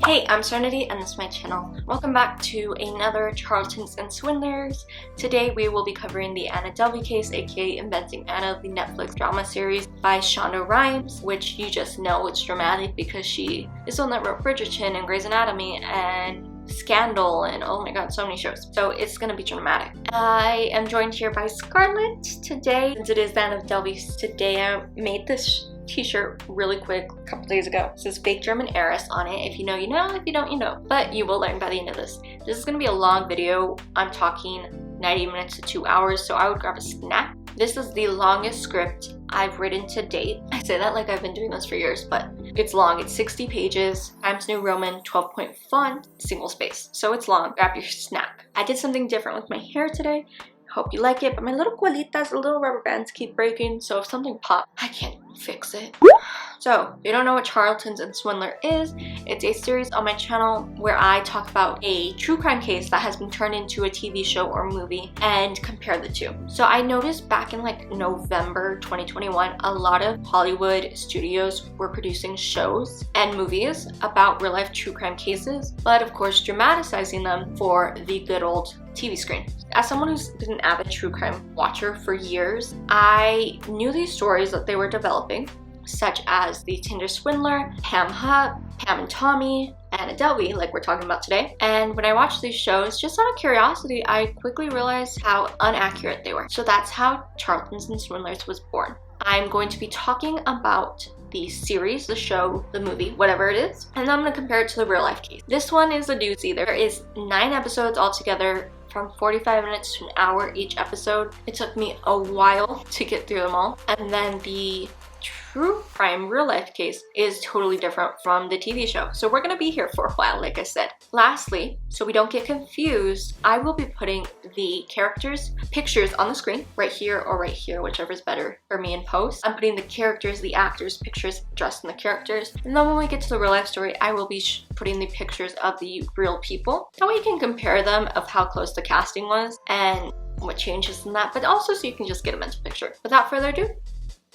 Hey, I'm Serenity and this is my channel. Welcome back to another Charlatans and Swindlers. Today we will be covering the Anna Delvey case, aka Inventing Anna, the Netflix drama series by Shonda Rhimes, which you just know it's dramatic because she is the one that wrote Bridgerton and Grey's Anatomy and Scandal and oh my god, so many shows. So it's gonna be dramatic. I am joined here by Scarlett today. Since it is Anna Delvey, today I made this t-shirt really quick a couple days ago. It says fake German heiress on it. If you know, you know. If you don't, you know. But you will learn by the end of this. This is gonna be a long video. I'm talking 90 minutes to 2 hours, so I would grab a snack. This is the longest script I've written to date. I say that like I've been doing this for years, but it's long. It's 60 pages, Times New Roman, 12-point font, single space. So it's long. Grab your snack. I did something different with my hair today. Hope you like it, but my little colitas, the little rubber bands keep breaking, so if something pops, I can't fix it. So, if you don't know what Charlatans and Swindler is, it's a series on my channel where I talk about a true crime case that has been turned into a TV show or movie and compare the two. So I noticed back in like November 2021, a lot of Hollywood studios were producing shows and movies about real life true crime cases, but of course dramatizing them for the good old TV screen. As someone who's been an avid true crime watcher for years, I knew these stories that they were developing, such as the Tinder Swindler, Pam and Tommy, Anna Delvey, like we're talking about today. And when I watched these shows, just out of curiosity, I quickly realized how inaccurate they were. So that's how Charlatans and Swindlers was born. I'm going to be talking about the series, the show, the movie, whatever it is, and then I'm going to compare it to the real life case. This one is a doozy. There is 9 episodes altogether, from 45 minutes to an hour each episode. It took me a while to get through them all. And then the true crime real life case is totally different from the TV show. So we're gonna be here for a while, like I said. Lastly, so we don't get confused, I will be putting the characters' pictures on the screen, right here or right here, whichever is better for me in post. I'm putting the characters, the actors' pictures dressed in the characters. And then when we get to the real life story, I will be putting the pictures of the real people. That way you can compare them of how close the casting was and what changes in that, but also so you can just get a mental picture. Without further ado,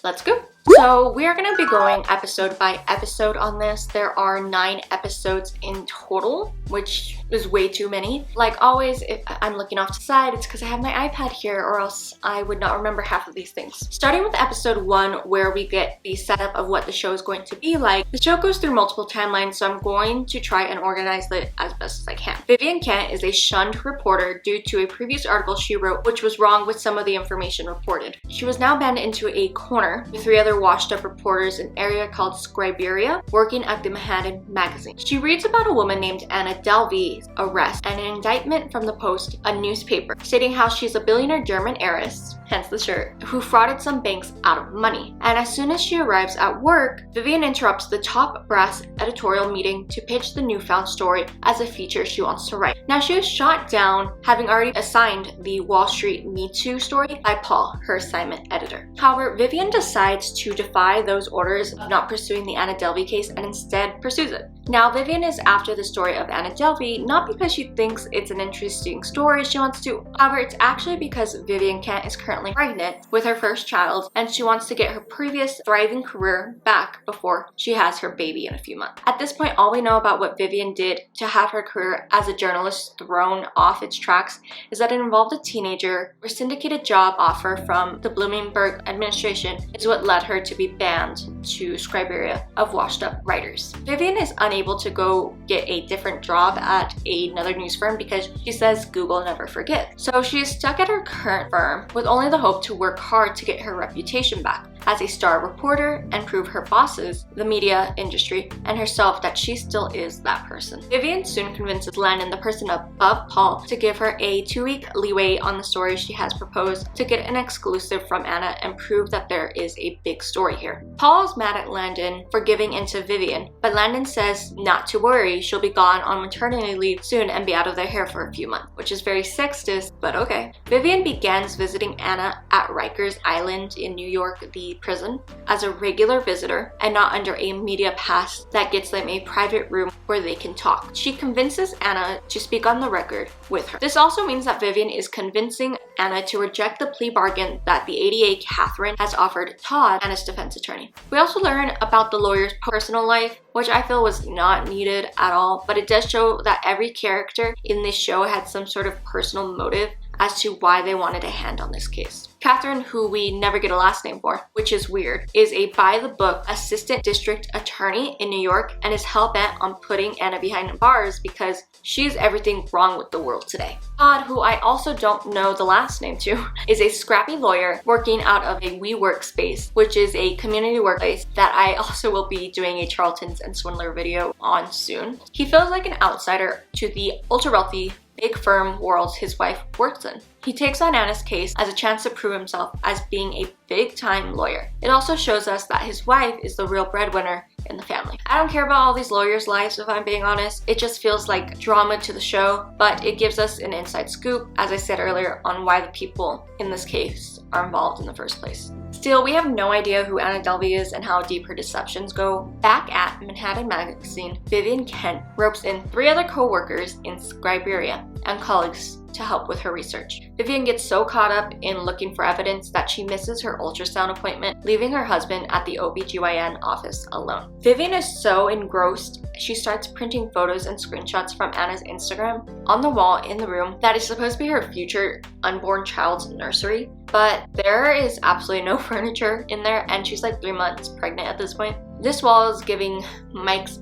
let's go. So we are going to be going episode by episode on this. There are 9 episodes in total, which is way too many. Like always, if I'm looking off to the side, it's because I have my iPad here or else I would not remember half of these things. Starting with episode 1, where we get the setup of what the show is going to be like. The show goes through multiple timelines, so I'm going to try and organize it as best as I can. Vivian Kent is a shunned reporter due to a previous article she wrote, which was wrong with some of the information reported. She was now banned into a corner with 3 other washed-up reporters in an area called Scriberia, working at the Manhattan magazine. She reads about a woman named Anna Delvey's arrest and an indictment from the Post, a newspaper, stating how she's a billionaire German heiress, hence the shirt, who frauded some banks out of money. And as soon as she arrives at work, Vivian interrupts the top brass editorial meeting to pitch the newfound story as a feature she wants to write. Now she was shot down, having already assigned the Wall Street Me Too story by Paul, her assignment editor. However, Vivian decides to defy those orders of not pursuing the Anna Delvey case and instead pursues it. Now Vivian is after the story of Anna Delvey, not because she thinks it's an interesting story she wants to. However, it's actually because Vivian Kent is currently pregnant with her first child and she wants to get her previous thriving career back before she has her baby in a few months. At this point, all we know about what Vivian did to have her career as a journalist thrown off its tracks is that it involved a teenager. Her syndicated job offer from the Bloomberg administration is what led her to be banned to Scriberia of washed-up writers. Vivian is unable to go get a different job at another news firm because she says Google never forgets. So she is stuck at her current firm with only the hope to work hard to get her reputation back as a star reporter and prove her bosses, the media industry, and herself that she still is that person. Vivian soon convinces Landon, the person above Paul, to give her a 2-week leeway on the story she has proposed to get an exclusive from Anna and prove that there is a big story here. Paul is mad at Landon for giving in to Vivian, but Landon says not to worry, she'll be gone on maternity leave soon and be out of their hair for a few months, which is very sexist, but okay. Vivian begins visiting Anna at Rikers Island in New York, the the prison as a regular visitor and not under a media pass that gets them a private room where they can talk. She convinces Anna to speak on the record with her. This also means that Vivian is convincing Anna to reject the plea bargain that the ADA Catherine has offered Todd, Anna's defense attorney. We also learn about the lawyer's personal life, which I feel was not needed at all, but it does show that every character in this show had some sort of personal motive as to why they wanted a hand on this case. Catherine, who we never get a last name for, which is weird, is a by-the-book assistant district attorney in New York and is hell-bent on putting Anna behind bars because she's everything wrong with the world today. Todd, who I also don't know the last name to, is a scrappy lawyer working out of a WeWork space, which is a community workplace that I also will be doing a Charlatans and Swindler video on soon. He feels like an outsider to the ultra-wealthy big firm world his wife works in. He takes on Anna's case as a chance to prove himself as being a big-time lawyer. It also shows us that his wife is the real breadwinner in the family. I don't care about all these lawyers' lives, if I'm being honest. It just feels like drama to the show, but it gives us an inside scoop, as I said earlier, on why the people in this case are involved in the first place. Still, we have no idea who Anna Delvey is and how deep her deceptions go. Back at Manhattan Magazine, Vivian Kent ropes in 3 other co-workers in Scriberia and colleagues to help with her research. Vivian gets so caught up in looking for evidence that she misses her ultrasound appointment, leaving her husband at the OBGYN office alone. Vivian is so engrossed, she starts printing photos and screenshots from Anna's Instagram on the wall in the room that is supposed to be her future unborn child's nursery, but there is absolutely no furniture in there and she's like 3 months pregnant at this point. This wall is giving Mike's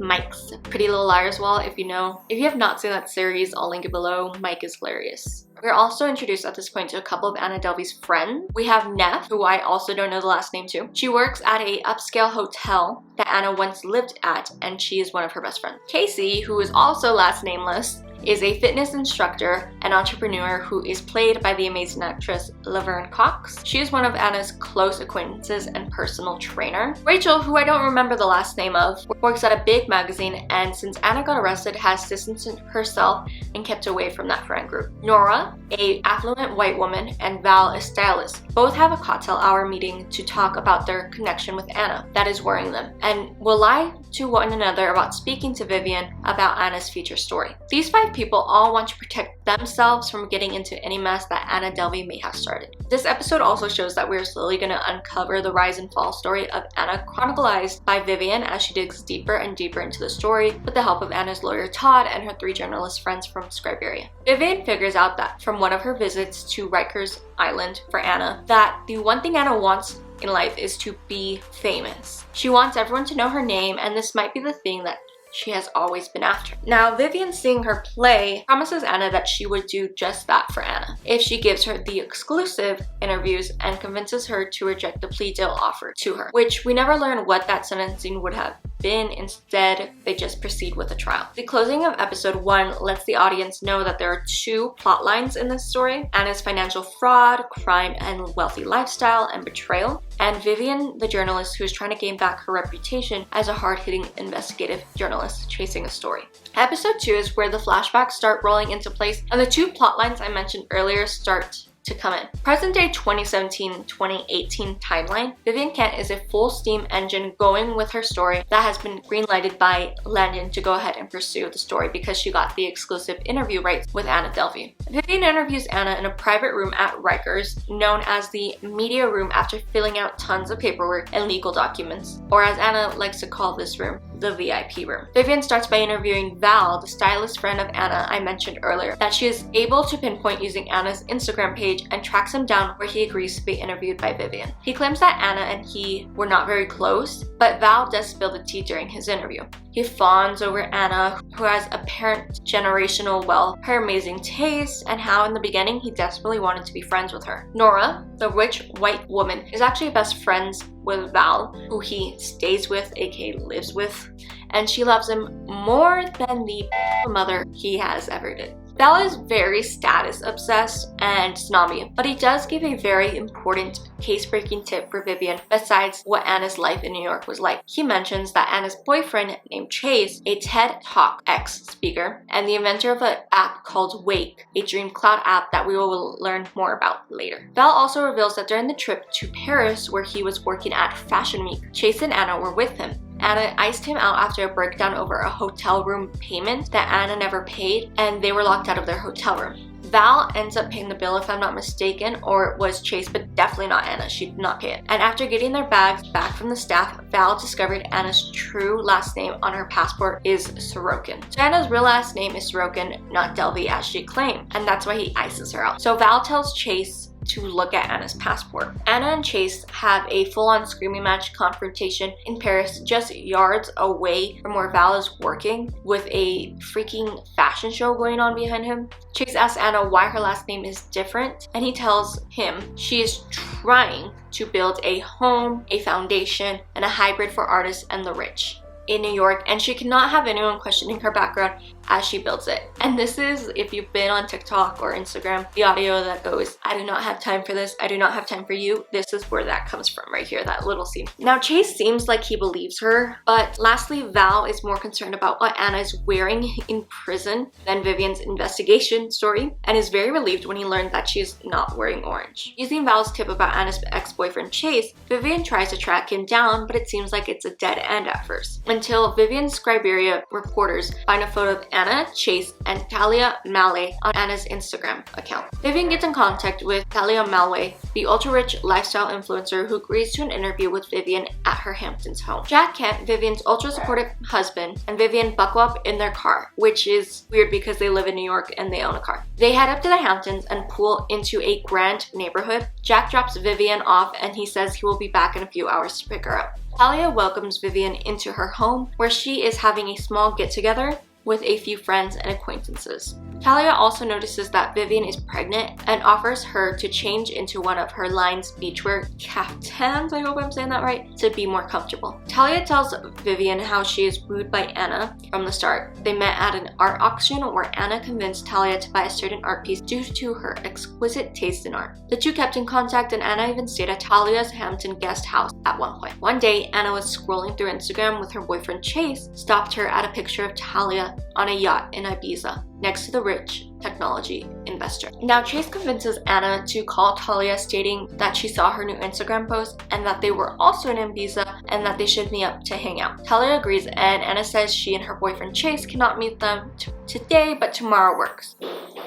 Pretty Little Liars wall, if you know. If you have not seen that series, I'll link it below. Mike is hilarious. We're also introduced at this point to a couple of Anna Delvey's friends. We have Neff, who I also don't know the last name to. She works at a upscale hotel that Anna once lived at, and she is one of her best friends. Casey, who is also last nameless, is a fitness instructor and entrepreneur who is played by the amazing actress Laverne Cox. She is one of Anna's close acquaintances and personal trainer. Rachel, who I don't remember the last name of, works at a big magazine and since Anna got arrested has distanced herself and kept away from that friend group. Nora, a affluent white woman, and Val, a stylist, both have a cocktail hour meeting to talk about their connection with Anna that is worrying them and will lie to one another about speaking to Vivian about Anna's future story. These 5 people all want to protect themselves from getting into any mess that Anna Delvey may have started. This episode also shows that we're slowly going to uncover the rise and fall story of Anna, chronicled by Vivian as she digs deeper and deeper into the story with the help of Anna's lawyer Todd and her 3 journalist friends from Scriberia. Vivian figures out that from one of her visits to Rikers Island for Anna, that the one thing Anna wants in life is to be famous. She wants everyone to know her name, and this might be the thing that she has always been after. Now, Vivian, seeing her play, promises Anna that she would do just that for Anna if she gives her the exclusive interviews and convinces her to reject the plea deal offered to her, which we never learn what that sentencing would have been. Instead, they just proceed with the trial. The closing of episode 1 lets the audience know that there are 2 plot lines in this story: Anna's financial fraud, crime and wealthy lifestyle, and betrayal, and Vivian, the journalist who is trying to gain back her reputation as a hard-hitting investigative journalist chasing a story. Episode 2 is where the flashbacks start rolling into place and the 2 plot lines I mentioned earlier start to come in. Present day 2017-2018 timeline, Vivian Kent is a full steam engine going with her story that has been greenlighted by Landon to go ahead and pursue the story because she got the exclusive interview rights with Anna Delvey. Vivian interviews Anna in a private room at Rikers, known as the media room, after filling out tons of paperwork and legal documents, or as Anna likes to call this room, the VIP room. Vivian starts by interviewing Val, the stylist friend of Anna I mentioned earlier, that she is able to pinpoint using Anna's Instagram page and tracks him down where he agrees to be interviewed by Vivian. He claims that Anna and he were not very close, but Val does spill the tea during his interview. He fawns over Anna, who has apparent generational wealth, her amazing taste, and how in the beginning he desperately wanted to be friends with her. Nora, the rich white woman, is actually best friends with Val, who he stays with, aka lives with, and she loves him more than the mother he has ever did. Val is very status obsessed and snobby, but he does give a very important case-breaking tip for Vivian besides what Anna's life in New York was like. He mentions that Anna's boyfriend named Chase, a TED Talk ex-speaker, and the inventor of an app called Wake, a dream cloud app that we will learn more about later. Val also reveals that during the trip to Paris, where he was working at Fashion Week, Chase and Anna were with him. Anna iced him out after a breakdown over a hotel room payment that Anna never paid, and they were locked out of their hotel room. Val ends up paying the bill if I'm not mistaken, or it was Chase, but definitely not Anna. She did not pay it. And after getting their bags back from the staff, Val discovered Anna's true last name on her passport is Sorokin. So Anna's real last name is Sorokin, not Delvey as she claimed, and that's why he ices her out. So Val tells Chase to look at Anna's passport. Anna and Chase have a full-on screaming match confrontation in Paris, just yards away from where Val is working, with a freaking fashion show going on behind him. Chase asks Anna why her last name is different, and he tells him she is trying to build a home, a foundation, and a hybrid for artists and the rich in New York, and she cannot have anyone questioning her background as she builds it. And this is, if you've been on TikTok or Instagram, the audio that goes, "I do not have time for this, I do not have time for you." This is where that comes from right here, that little scene. Now Chase seems like he believes her, but lastly, Val is more concerned about what Anna is wearing in prison than Vivian's investigation story, and is very relieved when he learned that she is not wearing orange. Using Val's tip about Anna's ex-boyfriend Chase, Vivian tries to track him down, but it seems like it's a dead end at first, until Vivian's Scriberia reporters find a photo of Anna, Chase, and Talia Malay on Anna's Instagram account. Vivian gets in contact with Talia Malay, the ultra-rich lifestyle influencer who agrees to an interview with Vivian at her Hamptons home. Jack Kent, Vivian's ultra-supportive husband, and Vivian buckle up in their car, which is weird because they live in New York and they own a car. They head up to the Hamptons and pull into a grand neighborhood. Jack drops Vivian off and he says he will be back in a few hours to pick her up. Talia welcomes Vivian into her home, where she is having a small get-together with a few friends and acquaintances. Talia also notices that Vivian is pregnant and offers her to change into one of her line's beachwear caftans, I hope I'm saying that right, to be more comfortable. Talia tells Vivian how she is wooed by Anna from the start. They met at an art auction where Anna convinced Talia to buy a certain art piece due to her exquisite taste in art. The two kept in contact, and Anna even stayed at Talia's Hampton guest house at one point. One day, Anna was scrolling through Instagram with her boyfriend Chase, stopped her at a picture of Talia on a yacht in Ibiza, next to the rich technology investor. Now Chase convinces Anna to call Talia, stating that she saw her new Instagram post and that they were also in Ibiza and that they should meet up to hang out. Talia agrees, and Anna says she and her boyfriend Chase cannot meet them today, but tomorrow works,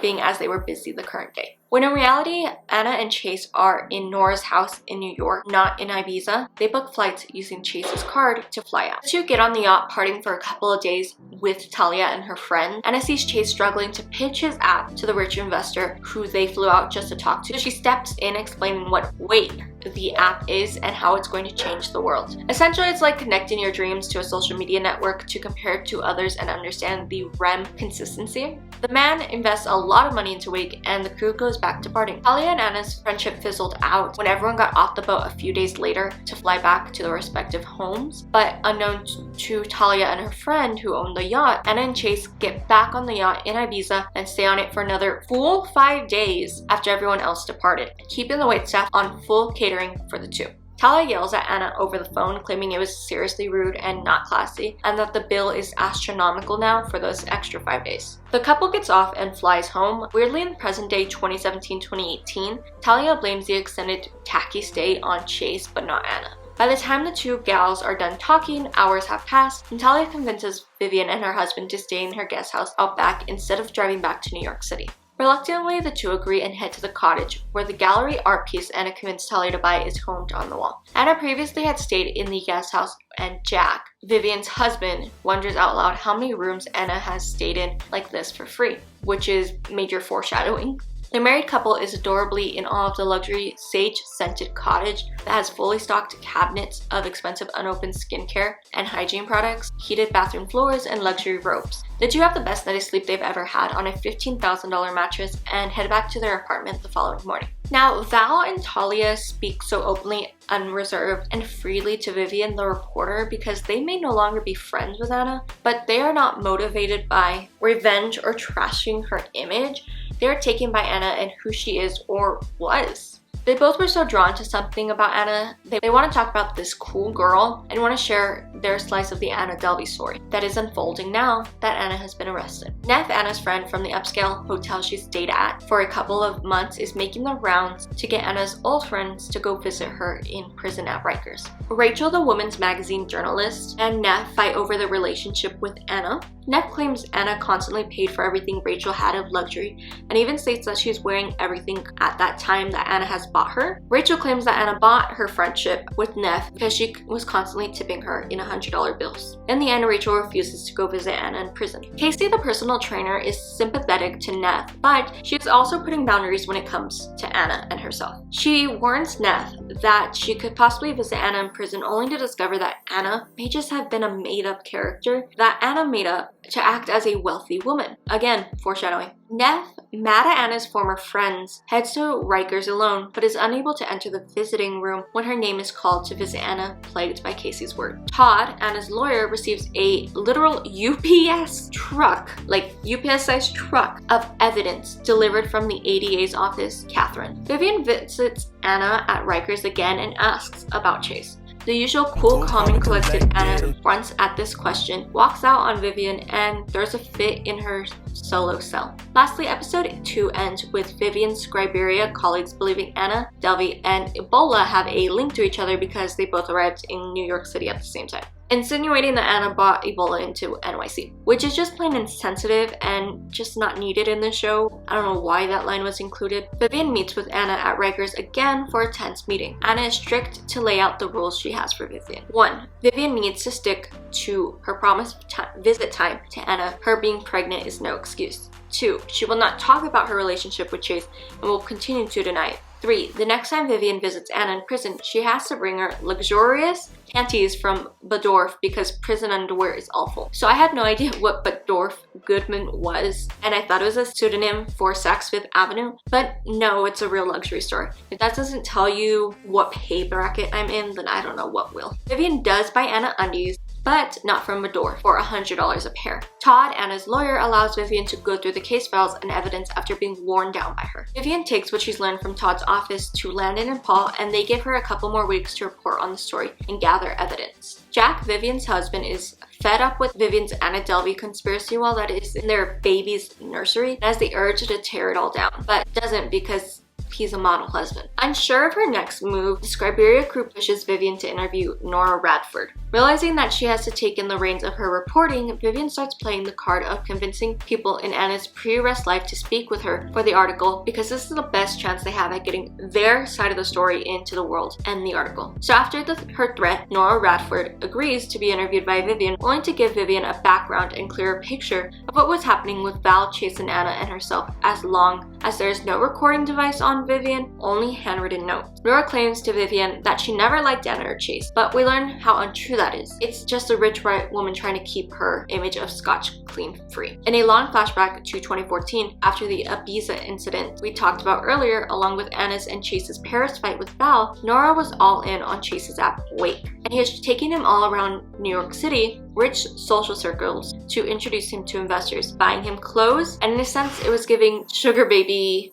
being as they were busy the current day. When in reality, Anna and Chase are in Nora's house in New York, not in Ibiza. They book flights using Chase's card to fly out. The two get on the yacht, partying for a couple of days with Talia and her friend. Anna sees Chase struggling to pitch his app to the rich investor who they flew out just to talk to. She steps in explaining what Wake, the app, is and how it's going to change the world. Essentially, it's like connecting your dreams to a social media network to compare it to others and understand the REM consistency. The man invests a lot of money into Wake, and the crew goes back to partying. Talia and Anna's friendship fizzled out when everyone got off the boat a few days later to fly back to their respective homes. But unknown to Talia and her friend who owned the yacht, Anna and Chase get back on the yacht in Ibiza and stay on it for another full 5 days after everyone else departed, keeping the waitstaff on full catering for the two. Talia yells at Anna over the phone, claiming it was seriously rude and not classy, and that the bill is astronomical now for those extra 5 days. The couple gets off and flies home. Weirdly, in present day 2017-2018, Talia blames the extended tacky stay on Chase, but not Anna. By the time the two gals are done talking, hours have passed, and Talia convinces Vivian and her husband to stay in her guest house out back instead of driving back to New York City. Reluctantly, the two agree and head to the cottage, where the gallery art piece Anna convinced Talia to buy is homed on the wall. Anna previously had stayed in the guest house, and Jack, Vivian's husband, wonders out loud how many rooms Anna has stayed in like this for free, which is major foreshadowing. The married couple is adorably in awe of the luxury sage-scented cottage that has fully stocked cabinets of expensive unopened skincare and hygiene products, heated bathroom floors, and luxury robes. The two have the best night of sleep they've ever had on a $15,000 mattress and head back to their apartment the following morning. Now, Val and Talia speak so openly, unreserved, and freely to Vivian, the reporter, because they may no longer be friends with Anna, but they are not motivated by revenge or trashing her image. They are taken by Anna and who she is or was. They both were so drawn to something about Anna. They want to talk about this cool girl and want to share their slice of the Anna Delvey story that is unfolding now that Anna has been arrested. Neff, Anna's friend from the upscale hotel she stayed at for a couple of months, is making the rounds to get Anna's old friends to go visit her in prison at Rikers. Rachel, the women's magazine journalist, and Neff fight over the relationship with Anna. Neff claims Anna constantly paid for everything Rachel had of luxury and even states that she's wearing everything at that time that Anna has bought her. Rachel claims that Anna bought her friendship with Neff because she was constantly tipping her in $100 bills. In the end, Rachel refuses to go visit Anna in prison. Casey, the personal trainer, is sympathetic to Neff, but she is also putting boundaries when it comes to Anna and herself. She warns Neff that she could possibly visit Anna in prison only to discover that Anna may just have been a made-up character that Anna made up to act as a wealthy woman. Again, foreshadowing. Neff, mad at Anna's former friends, heads to Rikers alone, but is unable to enter the visiting room when her name is called to visit Anna, plagued by Casey's word. Todd, Anna's lawyer, receives a literal UPS truck, like UPS-sized truck, of evidence delivered from the ADA's office, Catherine. Vivian visits Anna at Rikers again and asks about Chase. The usual cool, calm, and collected Anna fronts at this question, walks out on Vivian, and throws a fit in her solo cell. Lastly, episode 2 ends with Vivian's Scriberia colleagues believing Anna Delvey and Ebola have a link to each other because they both arrived in New York City at the same time, insinuating that Anna brought Ebola into NYC, which is just plain insensitive and just not needed in the show. I don't know why that line was included. Vivian meets with Anna at Rikers again for a tense meeting. Anna is strict to lay out the rules she has for Vivian. 1. Vivian needs to stick to her promised visit time to Anna. Her being pregnant is no excuse. 2. She will not talk about her relationship with Chase and will continue to deny it. 3. The next time Vivian visits Anna in prison, she has to bring her luxurious panties from Badorf because prison underwear is awful. So I had no idea what Badorf Goodman was, and I thought it was a pseudonym for Saks Fifth Avenue, but no, it's a real luxury store. If that doesn't tell you what pay bracket I'm in, then I don't know what will. Vivian does buy Anna undies, but not from Badorf, for $100 a pair. Todd, Anna's lawyer, allows Vivian to go through the case files and evidence after being worn down by her. Vivian takes what she's learned from Todd's office to Landon and Paul, and they give her a couple more weeks to report on the story and gather evidence. Jack, Vivian's husband, is fed up with Vivian's Anna Delvey conspiracy wall that is in their baby's nursery and has the urge to tear it all down, but doesn't because he's a model husband. Unsure of her next move, the Scriberia crew pushes Vivian to interview Nora Radford. Realizing that she has to take in the reins of her reporting, Vivian starts playing the card of convincing people in Anna's pre-arrest life to speak with her for the article because this is the best chance they have at getting their side of the story into the world and the article. So after her threat, Nora Radford agrees to be interviewed by Vivian, only to give Vivian a background and clearer picture of what was happening with Val, Chase, and Anna and herself, as long as there is no recording device on Vivian, only handwritten notes. Nora claims to Vivian that she never liked Anna or Chase, but we learn how untrue that is. It's just a rich white woman trying to keep her image of Scotch clean free. In a long flashback to 2014, after the Ibiza incident we talked about earlier, along with Anna's and Chase's Paris fight with Val, Nora was all in on Chase's app Wake, and he is taking him all around New York City, rich social circles, to introduce him to investors, buying him clothes, and in a sense it was giving sugar baby,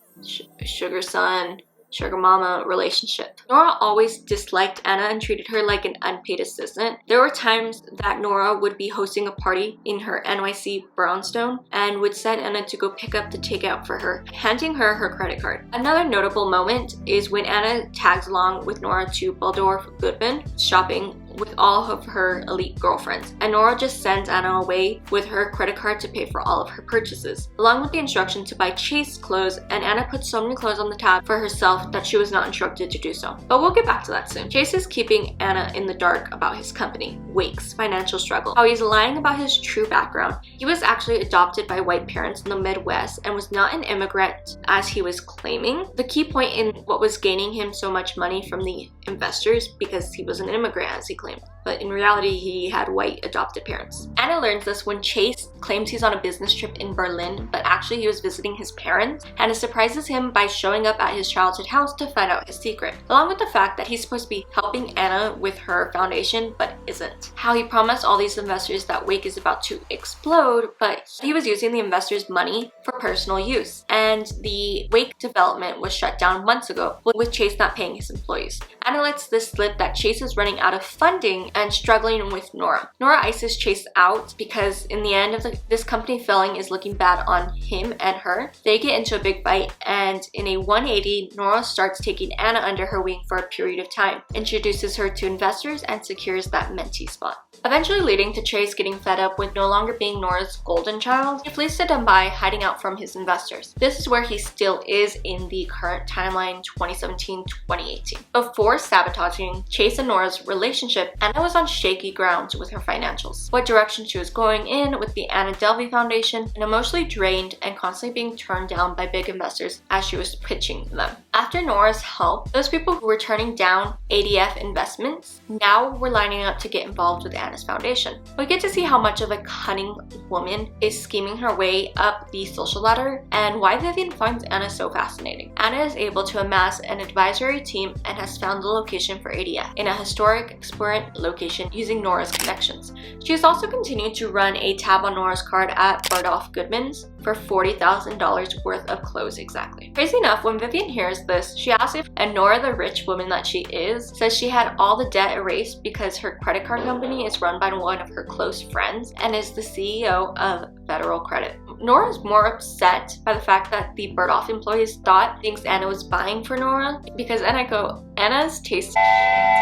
sugar son, sugar mama relationship. Nora always disliked Anna and treated her like an unpaid assistant. There were times that Nora would be hosting a party in her NYC brownstone and would send Anna to go pick up the takeout for her, handing her her credit card. Another notable moment is when Anna tags along with Nora to Waldorf Goodman shopping with all of her elite girlfriends, and Nora just sends Anna away with her credit card to pay for all of her purchases, along with the instruction to buy Chase clothes, and Anna put so many clothes on the tab for herself that she was not instructed to do so. But we'll get back to that soon. Chase is keeping Anna in the dark about his company, Wake's financial struggle, how he's lying about his true background. He was actually adopted by white parents in the Midwest and was not an immigrant as he was claiming. The key point in what was gaining him so much money from the investors, because he was an immigrant as he claimed, but in reality he had white adopted parents. Anna learns this when Chase claims he's on a business trip in Berlin, but actually he was visiting his parents. Anna surprises him by showing up at his childhood house to find out his secret, along with the fact that he's supposed to be helping Anna with her foundation but isn't. How he promised all these investors that Wake is about to explode, but he was using the investors' money for personal use, and the Wake development was shut down months ago with Chase not paying his employees. Anna lets this slip that Chase is running out of funding and struggling with Nora. Nora ices Chase out because in the end of this company failing is looking bad on him and her. They get into a big fight, and in a 180, Nora starts taking Anna under her wing for a period of time, introduces her to investors, and secures that mentee spot. Eventually leading to Chase getting fed up with no longer being Nora's golden child, he flees to Dubai, hiding out from his investors. This is where he still is in the current timeline, 2017-2018. Before sabotaging Chase and Nora's relationship, Anna was on shaky ground with her financials, what direction she was going in with the Anna Delvey Foundation, and emotionally drained and constantly being turned down by big investors as she was pitching them. After Nora's help, those people who were turning down ADF investments now were lining up to get involved with Anna's foundation. We get to see how much of a cunning woman is scheming her way up the social ladder and why Vivian finds Anna so fascinating. Anna is able to amass an advisory team and has found the location for ADF in a historic, exuberant location using Nora's connections. She has also continued to run a tab on Nora's card at Bergdorf Goodman's for $40,000 worth of clothes exactly. Crazy enough, when Vivian hears this, she asks if, and Nora, the rich woman that she is, says she had all the debt erased because her credit card company is run by one of her close friends and is the CEO of Federal Credit. Nora is more upset by the fact that the Bergdorf employees thought things Anna was buying for Nora, because, and I go, Anna's tasty.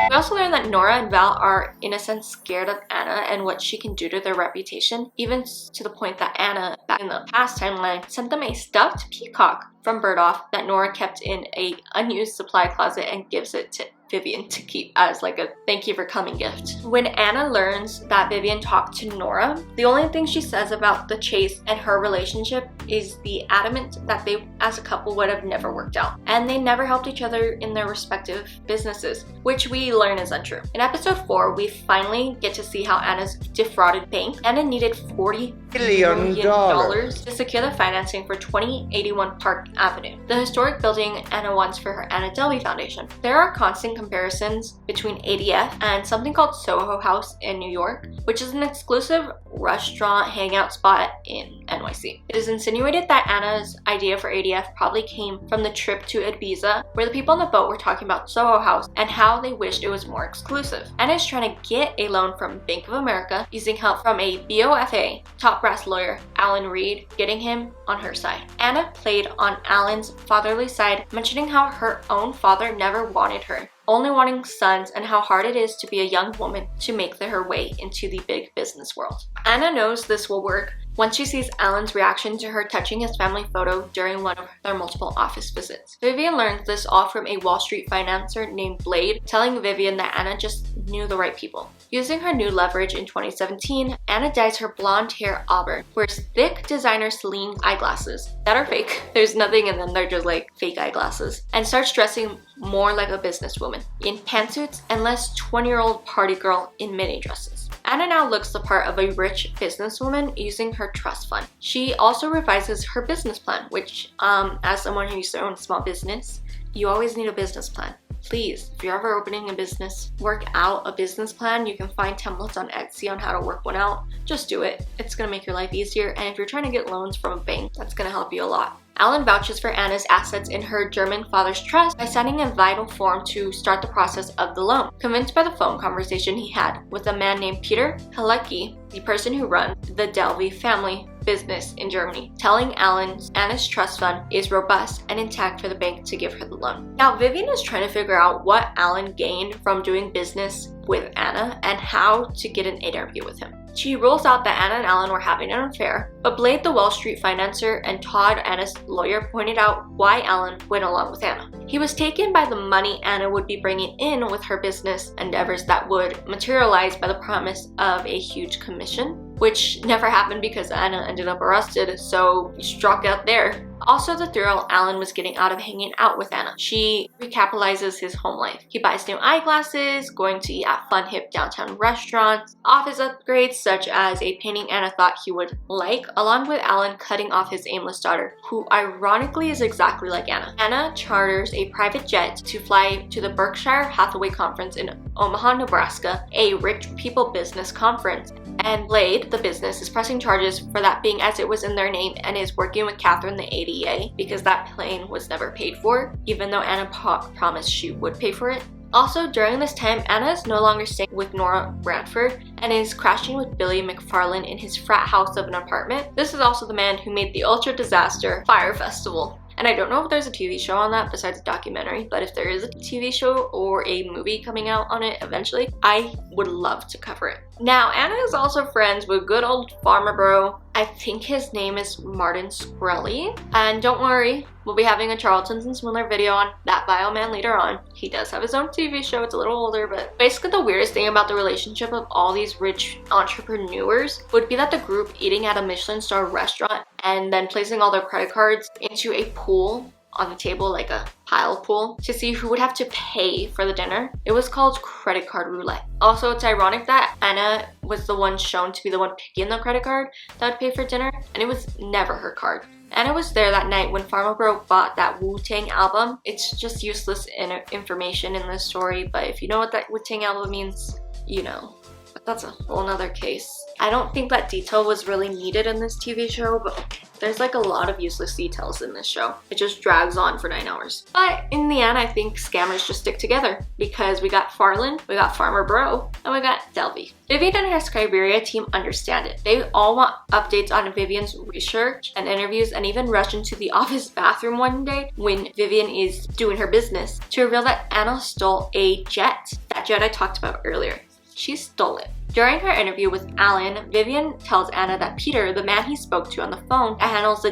We also learn that Nora and Val are in a sense scared of Anna and what she can do to their reputation, even to the point that Anna, back in the past timeline, sent them a stuffed peacock from Bergdorf that Nora kept in a unused supply closet and gives it to Vivian to keep as like a thank you for coming gift. When Anna learns that Vivian talked to Nora, the only thing she says about the Chase and her relationship is the adamant that they as a couple would have never worked out, and they never helped each other in their respective businesses, which we learn is untrue. In episode 4, we finally get to see how Anna's defrauded bank. Anna needed $40 million to secure the financing for 2081 Park Avenue, the historic building Anna wants for her Anna Delvey Foundation. There are constant comparisons between ADF and something called SoHo House in New York, which is an exclusive restaurant hangout spot in NYC. It is insinuated that Anna's idea for ADF probably came from the trip to Ibiza, where the people on the boat were talking about SoHo House and how they wished it was more exclusive. Anna is trying to get a loan from Bank of America using help from a BOFA top brass lawyer, Alan Reed, getting him on her side. Anna played on Alan's fatherly side, mentioning how her own father never wanted her, only wanting sons, and how hard it is to be a young woman to make her way into the big business world. Anna knows this will work once she sees Alan's reaction to her touching his family photo during one of their multiple office visits. Vivian learns this all from a Wall Street financier named Blade, telling Vivian that Anna just knew the right people. Using her new leverage in 2017, Anna dyes her blonde hair auburn, wears thick designer Celine eyeglasses that are fake. There's nothing in them, they're just like fake eyeglasses, and starts dressing more like a businesswoman, in pantsuits and less 20-year-old party girl in mini dresses. Anna now looks the part of a rich businesswoman using her trust fund. She also revises her business plan, which, as someone who used to own a small business, you always need a business plan. Please, if you're ever opening a business, work out a business plan. You can find templates on Etsy on how to work one out. Just do it. It's gonna make your life easier, and if you're trying to get loans from a bank, that's gonna help you a lot. Alan vouches for Anna's assets in her German father's trust by signing a vital form to start the process of the loan. Convinced by the phone conversation he had with a man named Peter Halecki, the person who runs the Delvey family business in Germany, telling Alan Anna's trust fund is robust and intact for the bank to give her the loan. Now, Vivian is trying to figure out what Alan gained from doing business with Anna and how to get an interview with him. She rules out that Anna and Alan were having an affair, but Blade, the Wall Street financier, and Todd, Anna's lawyer, pointed out why Alan went along with Anna. He was taken by the money Anna would be bringing in with her business endeavors that would materialize by the promise of a huge commission, which never happened because Anna ended up arrested, so he struck out there. Also the thrill Alan was getting out of hanging out with Anna. She recapitalizes his home life. He buys new eyeglasses, going to eat at fun hip downtown restaurants, office upgrades such as a painting Anna thought he would like, along with Alan cutting off his aimless daughter, who ironically is exactly like Anna. Anna charters a private jet to fly to the Berkshire Hathaway conference in Omaha, Nebraska, a rich people business conference. And Blade, the business, is pressing charges for that being as it was in their name and is working with Catherine, the ADA, because that plane was never paid for, even though Anna promised she would pay for it. Also, during this time, Anna is no longer staying with Nora Bradford and is crashing with Billy McFarland in his frat house of an apartment. This is also the man who made the ultra disaster Fire Festival. And I don't know if there's a TV show on that besides a documentary, but if there is a TV show or a movie coming out on it eventually, I would love to cover it. Now, Anna is also friends with good old farmer bro. I think his name is Martin Shkreli. And don't worry, we'll be having a Charlatans and Swindler video on that bio man later on. He does have his own TV show, it's a little older, but basically the weirdest thing about the relationship of all these rich entrepreneurs would be that the group eating at a Michelin star restaurant and then placing all their credit cards into a pool on the table, like a pile pool, to see who would have to pay for the dinner. It was called credit card roulette. Also, it's ironic that Anna was the one shown to be the one picking the credit card that would pay for dinner, and it was never her card. Anna was there that night when Farmer Bro bought that Wu-Tang album. It's just useless information in this story, but if you know what that Wu-Tang album means, you know. But that's a whole nother case. I don't think that detail was really needed in this TV show, but there's like a lot of useless details in this show. It just drags on for 9 hours. But in the end, I think scammers just stick together because we got Farland, we got Farmer Bro, and we got Delvey. Vivian and her Skyberia team understand it. They all want updates on Vivian's research and interviews, and even rush into the office bathroom one day when Vivian is doing her business to reveal that Anna stole a jet. That jet I talked about earlier. She stole it. During her interview with Alan, Vivian tells Anna that Peter, the man he spoke to on the phone that handles the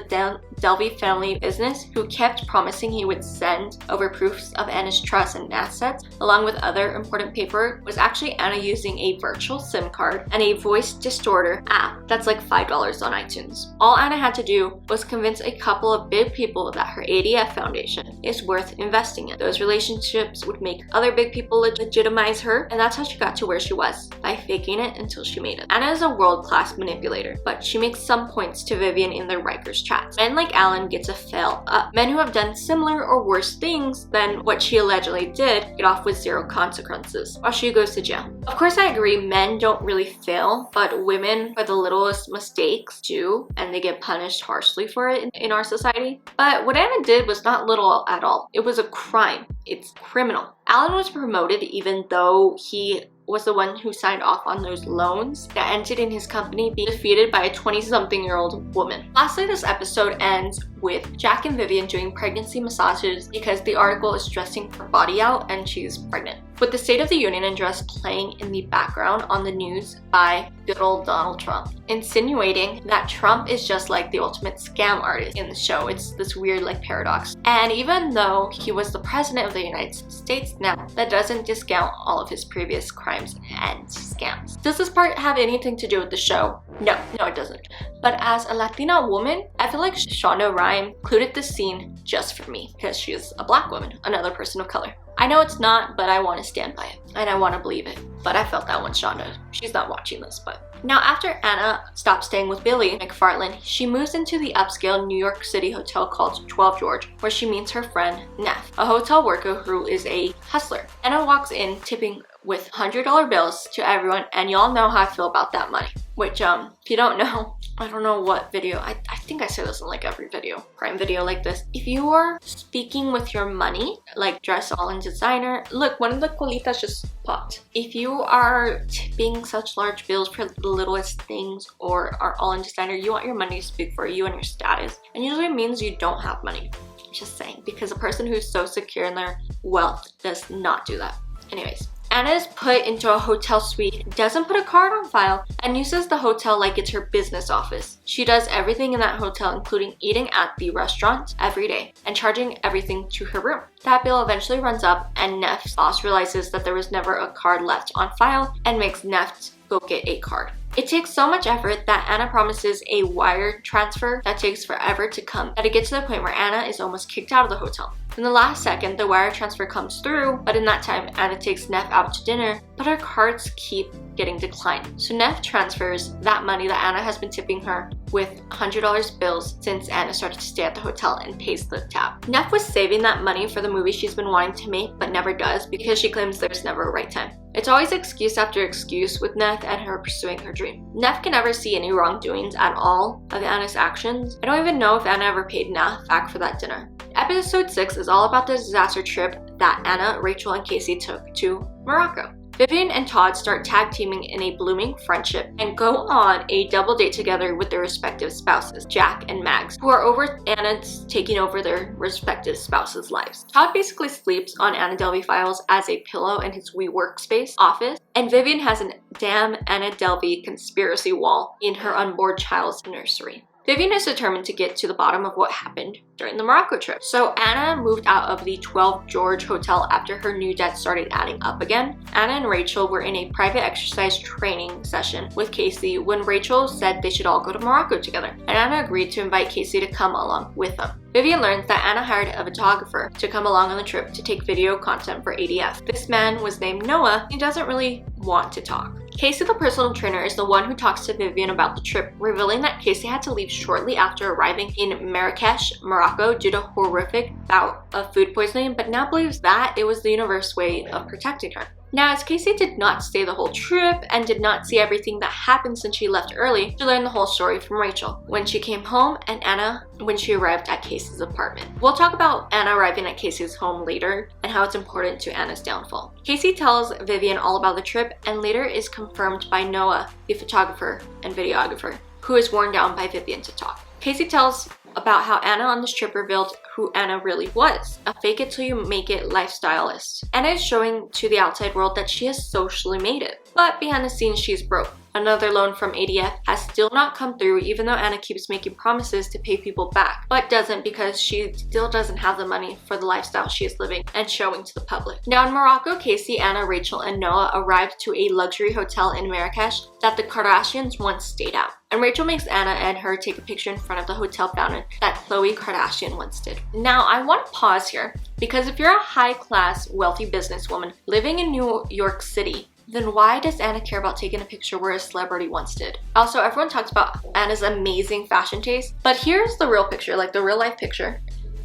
Delvey family business, who kept promising he would send over proofs of Anna's trust and assets, along with other important paperwork, was actually Anna using a virtual SIM card and a voice distorter app that's like $5 on iTunes. All Anna had to do was convince a couple of big people that her ADF foundation is worth investing in. Those relationships would make other big people legitimize her, and that's how she got to where she was, by faking it until she made it. Anna is a world-class manipulator, but she makes some points to Vivian in their Rikers chats. Men like Alan gets a fail up. Men who have done similar or worse things than what she allegedly did get off with 0 consequences, while she goes to jail. Of course, I agree, men don't really fail, but women, for the littlest mistakes, do, and they get punished harshly for it in our society. But what Anna did was not little at all. It was a crime. It's criminal. Alan was promoted even though he was the one who signed off on those loans that ended in his company being defeated by a 20-something-year-old woman. Lastly, this episode ends with Jack and Vivian doing pregnancy massages because the article is stressing her body out and she's pregnant. With the State of the Union address playing in the background on the news by good old Donald Trump, insinuating that Trump is just like the ultimate scam artist in the show. It's this weird like paradox. And even though he was the president of the United States now, that doesn't discount all of his previous crimes and scams. Does this part have anything to do with the show? No, it doesn't. But as a Latina woman, I feel like Shonda Rhimes included this scene just for me because she's a black woman, another person of color. I know it's not, but I want to stand by it, and I want to believe it. But I felt that one, Shonda. She's not watching this, but... Now, after Anna stops staying with Billy McFarland, she moves into the upscale New York City hotel called 12 George, where she meets her friend, Neff, a hotel worker who is a hustler. Anna walks in tipping with $100 bills to everyone, and y'all know how I feel about that money. Which, if you don't know, I don't know what video, I think I say this in like every video, crime video like this. If you are speaking with your money, like dress all in designer, look, one of the colitas just popped. If you are tipping such large bills for the littlest things or are all in designer, you want your money to speak for you and your status. And usually it means you don't have money. Just saying, because a person who's so secure in their wealth does not do that. Anyways. Anna is put into a hotel suite, doesn't put a card on file, and uses the hotel like it's her business office. She does everything in that hotel, including eating at the restaurant every day and charging everything to her room. That bill eventually runs up, and Neff's boss realizes that there was never a card left on file and makes Neff go get a card. It takes so much effort that Anna promises a wire transfer that takes forever to come, that it gets to the point where Anna is almost kicked out of the hotel. In the last second, the wire transfer comes through, but in that time, Anna takes Neff out to dinner, but her cards keep getting declined. So Neff transfers that money that Anna has been tipping her with $100 bills since Anna started to stay at the hotel and pays the tab. Neff was saving that money for the movie she's been wanting to make but never does because she claims there's never a right time. It's always excuse after excuse with Neff and her pursuing her dream. Neff can never see any wrongdoings at all of Anna's actions. I don't even know if Anna ever paid Neff back for that dinner. Episode 6 is all about the disaster trip that Anna, Rachel, and Casey took to Morocco. Vivian and Todd start tag teaming in a blooming friendship and go on a double date together with their respective spouses, Jack and Mags, who are over Anna's taking over their respective spouses' lives. Todd basically sleeps on Anna Delvey files as a pillow in his WeWorkspace office, and Vivian has an damn Anna Delvey conspiracy wall in her unborn child's nursery. Vivian is determined to get to the bottom of what happened during the Morocco trip. So Anna moved out of the 12 George Hotel after her new debt started adding up again. Anna and Rachel were in a private exercise training session with Casey when Rachel said they should all go to Morocco together, and Anna agreed to invite Casey to come along with them. Vivian learns that Anna hired a photographer to come along on the trip to take video content for ADF. This man was named Noah. He doesn't really want to talk. Casey, the personal trainer, is the one who talks to Vivian about the trip, revealing that Casey had to leave shortly after arriving in Marrakesh, Morocco, due to horrific bout of food poisoning, but now believes that it was the universe's way of protecting her. Now, as Casey did not stay the whole trip and did not see everything that happened since she left early, she learned the whole story from Rachel when she came home and Anna when she arrived at Casey's apartment. We'll talk about Anna arriving at Casey's home later and how it's important to Anna's downfall. Casey tells Vivian all about the trip and later is confirmed by Noah, the photographer and videographer, who is worn down by Vivian to talk. Casey tells about how Anna on this trip revealed who Anna really was, a fake it till you make it lifestylist. Anna is showing to the outside world that she has socially made it, but behind the scenes she's broke. Another loan from ADF has still not come through even though Anna keeps making promises to pay people back, but doesn't because she still doesn't have the money for the lifestyle she is living and showing to the public. Now in Morocco, Casey, Anna, Rachel, and Noah arrived to a luxury hotel in Marrakesh that the Kardashians once stayed at. And Rachel makes Anna and her take a picture in front of the hotel fountain that Khloe Kardashian once did. Now I want to pause here because if you're a high-class, wealthy businesswoman living in New York City, then why does Anna care about taking a picture where a celebrity once did? Also, everyone talks about Anna's amazing fashion taste, but here's the real picture, like the real life picture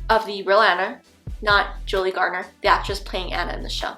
of the real Anna, not Julie Garner, the actress playing Anna in the show.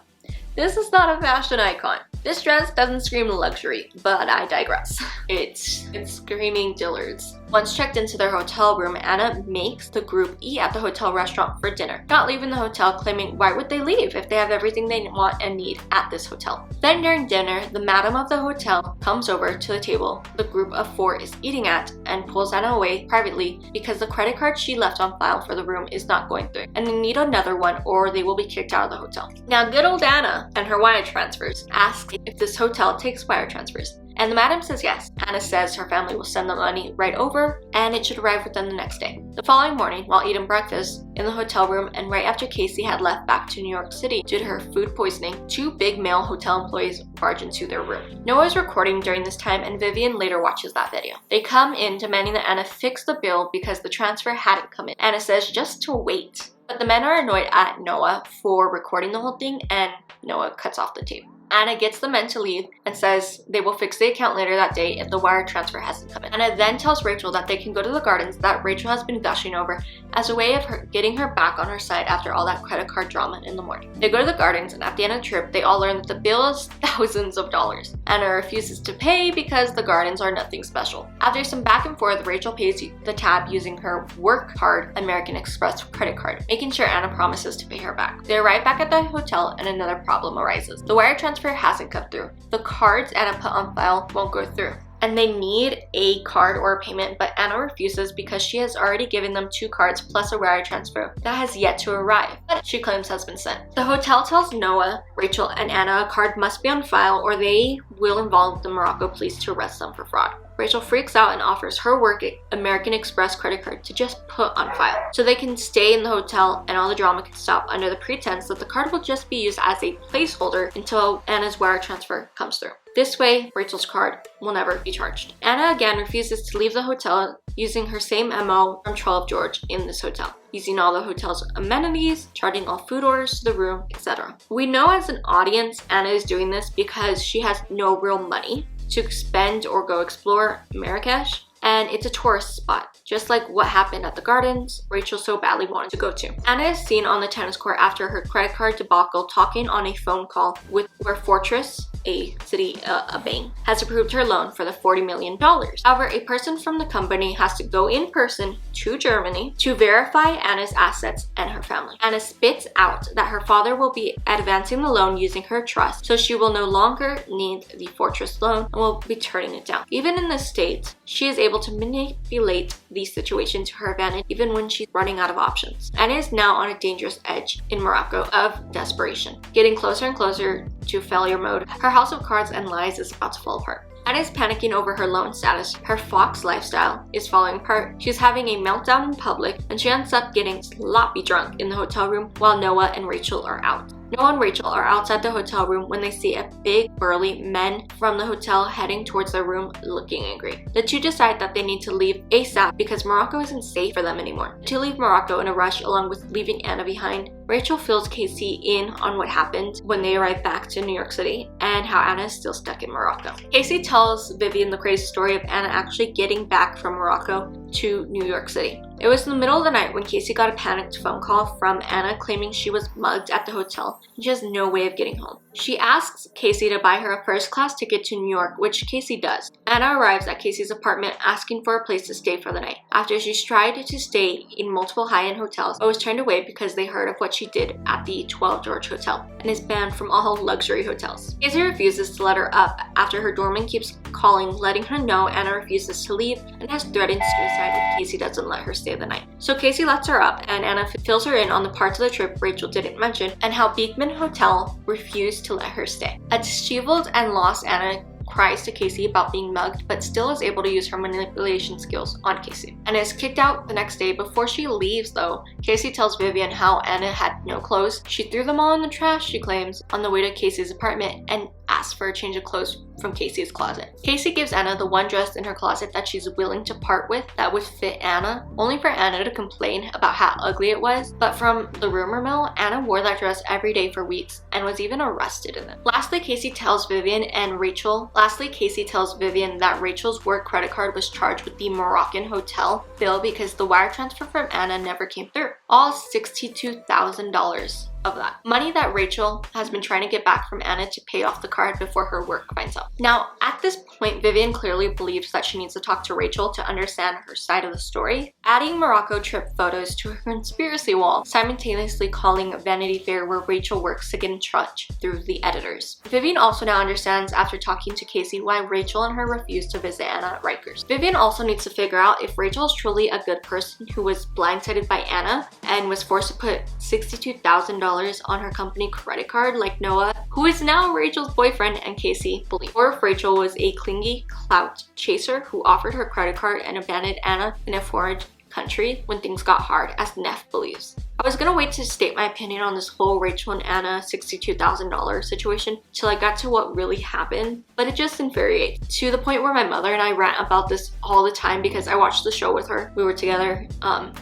This is not a fashion icon. This dress doesn't scream luxury, but I digress. It's screaming Dillard's. Once checked into their hotel room, Anna makes the group eat at the hotel restaurant for dinner, not leaving the hotel, claiming why would they leave if they have everything they want and need at this hotel. Then during dinner, the madam of the hotel comes over to the table the group of 4 is eating at and pulls Anna away privately because the credit card she left on file for the room is not going through and they need another one or they will be kicked out of the hotel. Now good old Anna and her wire transfers asks if this hotel takes wire transfers. And the madam says yes. Anna says her family will send the money right over and it should arrive with them the next day. The following morning, while eating breakfast in the hotel room and right after Casey had left back to New York City due to her food poisoning, 2 big male hotel employees barge into their room. Noah is recording during this time and Vivian later watches that video. They come in demanding that Anna fix the bill because the transfer hadn't come in. Anna says just to wait. But the men are annoyed at Noah for recording the whole thing and Noah cuts off the tape. Anna gets the men to leave and says they will fix the account later that day if the wire transfer hasn't come in. Anna then tells Rachel that they can go to the gardens that Rachel has been gushing over as a way of her getting her back on her side after all that credit card drama in the morning. They go to the gardens and at the end of the trip, they all learn that the bill is thousands of dollars. Anna refuses to pay because the gardens are nothing special. After some back and forth, Rachel pays the tab using her work card American Express credit card, making sure Anna promises to pay her back. They arrive back at the hotel and another problem arises. The wire transfer hasn't come through. The cards Anna put on file won't go through. And they need a card or a payment, but Anna refuses because she has already given them 2 cards plus a wire transfer that has yet to arrive, but she claims has been sent. The hotel tells Noah, Rachel, and Anna a card must be on file or they will involve the Morocco police to arrest them for fraud. Rachel freaks out and offers her work American Express credit card to just put on file so they can stay in the hotel and all the drama can stop, under the pretense that the card will just be used as a placeholder until Anna's wire transfer comes through. This way, Rachel's card will never be charged. Anna again refuses to leave the hotel, using her same MO from 12 George in this hotel, using all the hotel's amenities, charging all food orders to the room, etc. We know as an audience Anna is doing this because she has no real money to spend or go explore Marrakesh, and it's a tourist spot, just like what happened at the gardens Rachel so badly wanted to go to. Anna is seen on the tennis court after her credit card debacle, talking on a phone call with where Fortress, a bank, has approved her loan for the $40 million. However, a person from the company has to go in person to Germany to verify Anna's assets and her family. Anna spits out that her father will be advancing the loan using her trust, so she will no longer need the Fortress loan and will be turning it down. Even in the States, she is able to manipulate the situation to her advantage even when she's running out of options. Anna is now on a dangerous edge in Morocco of desperation, getting closer and closer to failure mode. Her house of cards and lies is about to fall apart. Anna is panicking over her loan status. Her Fox lifestyle is falling apart. She's having a meltdown in public, and she ends up getting sloppy drunk in the hotel room while Noah and Rachel are out. Noah and Rachel are outside the hotel room when they see a big burly men from the hotel heading towards their room looking angry. The two decide that they need to leave ASAP because Morocco isn't safe for them anymore. To leave Morocco in a rush along with leaving Anna behind, Rachel fills Casey in on what happened when they arrive back to New York City and how Anna is still stuck in Morocco. Casey tells Vivian the crazy story of Anna actually getting back from Morocco to New York City. It was in the middle of the night when Casey got a panicked phone call from Anna claiming she was mugged at the hotel and she has no way of getting home. She asks Casey to buy her a first-class ticket to New York, which Casey does. Anna arrives at Casey's apartment asking for a place to stay for the night, after she's tried to stay in multiple high-end hotels but was turned away because they heard of what she did at the 12 George Hotel and is banned from all luxury hotels. Casey refuses to let her up after her doorman keeps calling, letting her know Anna refuses to leave and has threatened suicide if Casey doesn't let her stay the night. So Casey lets her up and Anna fills her in on the parts of the trip Rachel didn't mention and how Beekman Hotel refused to let her stay. A disheveled and lost Anna cries to Casey about being mugged, but still is able to use her manipulation skills on Casey. Anna is kicked out the next day. Before she leaves though, Casey tells Vivian how Anna had no clothes. She threw them all in the trash, she claims, on the way to Casey's apartment and asked for a change of clothes from Casey's closet. Casey gives Anna the one dress in her closet that she's willing to part with that would fit Anna, only for Anna to complain about how ugly it was. But from the rumor mill, Anna wore that dress every day for weeks and was even arrested in it. Lastly, Casey tells Vivian that Rachel's work credit card was charged with the Moroccan hotel bill because the wire transfer from Anna never came through. All $62,000 of that. Money that Rachel has been trying to get back from Anna to pay off the card before her work finds out. Now, at this point, Vivian clearly believes that she needs to talk to Rachel to understand her side of the story, adding Morocco trip photos to her conspiracy wall, simultaneously calling Vanity Fair where Rachel works to get in touch through the editors. Vivian also now understands after talking to Casey why Rachel and her refused to visit Anna at Rikers. Vivian also needs to figure out if Rachel is truly a good person who was blindsided by Anna and was forced to put $62,000 on her company credit card like Noah, who is now Rachel's boyfriend, and Casey believe, or if Rachel was a clingy clout chaser who offered her credit card and abandoned Anna in a foreign country when things got hard, as Neff believes. I was gonna wait to state my opinion on this whole Rachel and Anna $62,000 situation till I got to what really happened, but it just infuriates to the point where my mother and I rant about this all the time because I watched the show with her. We were together.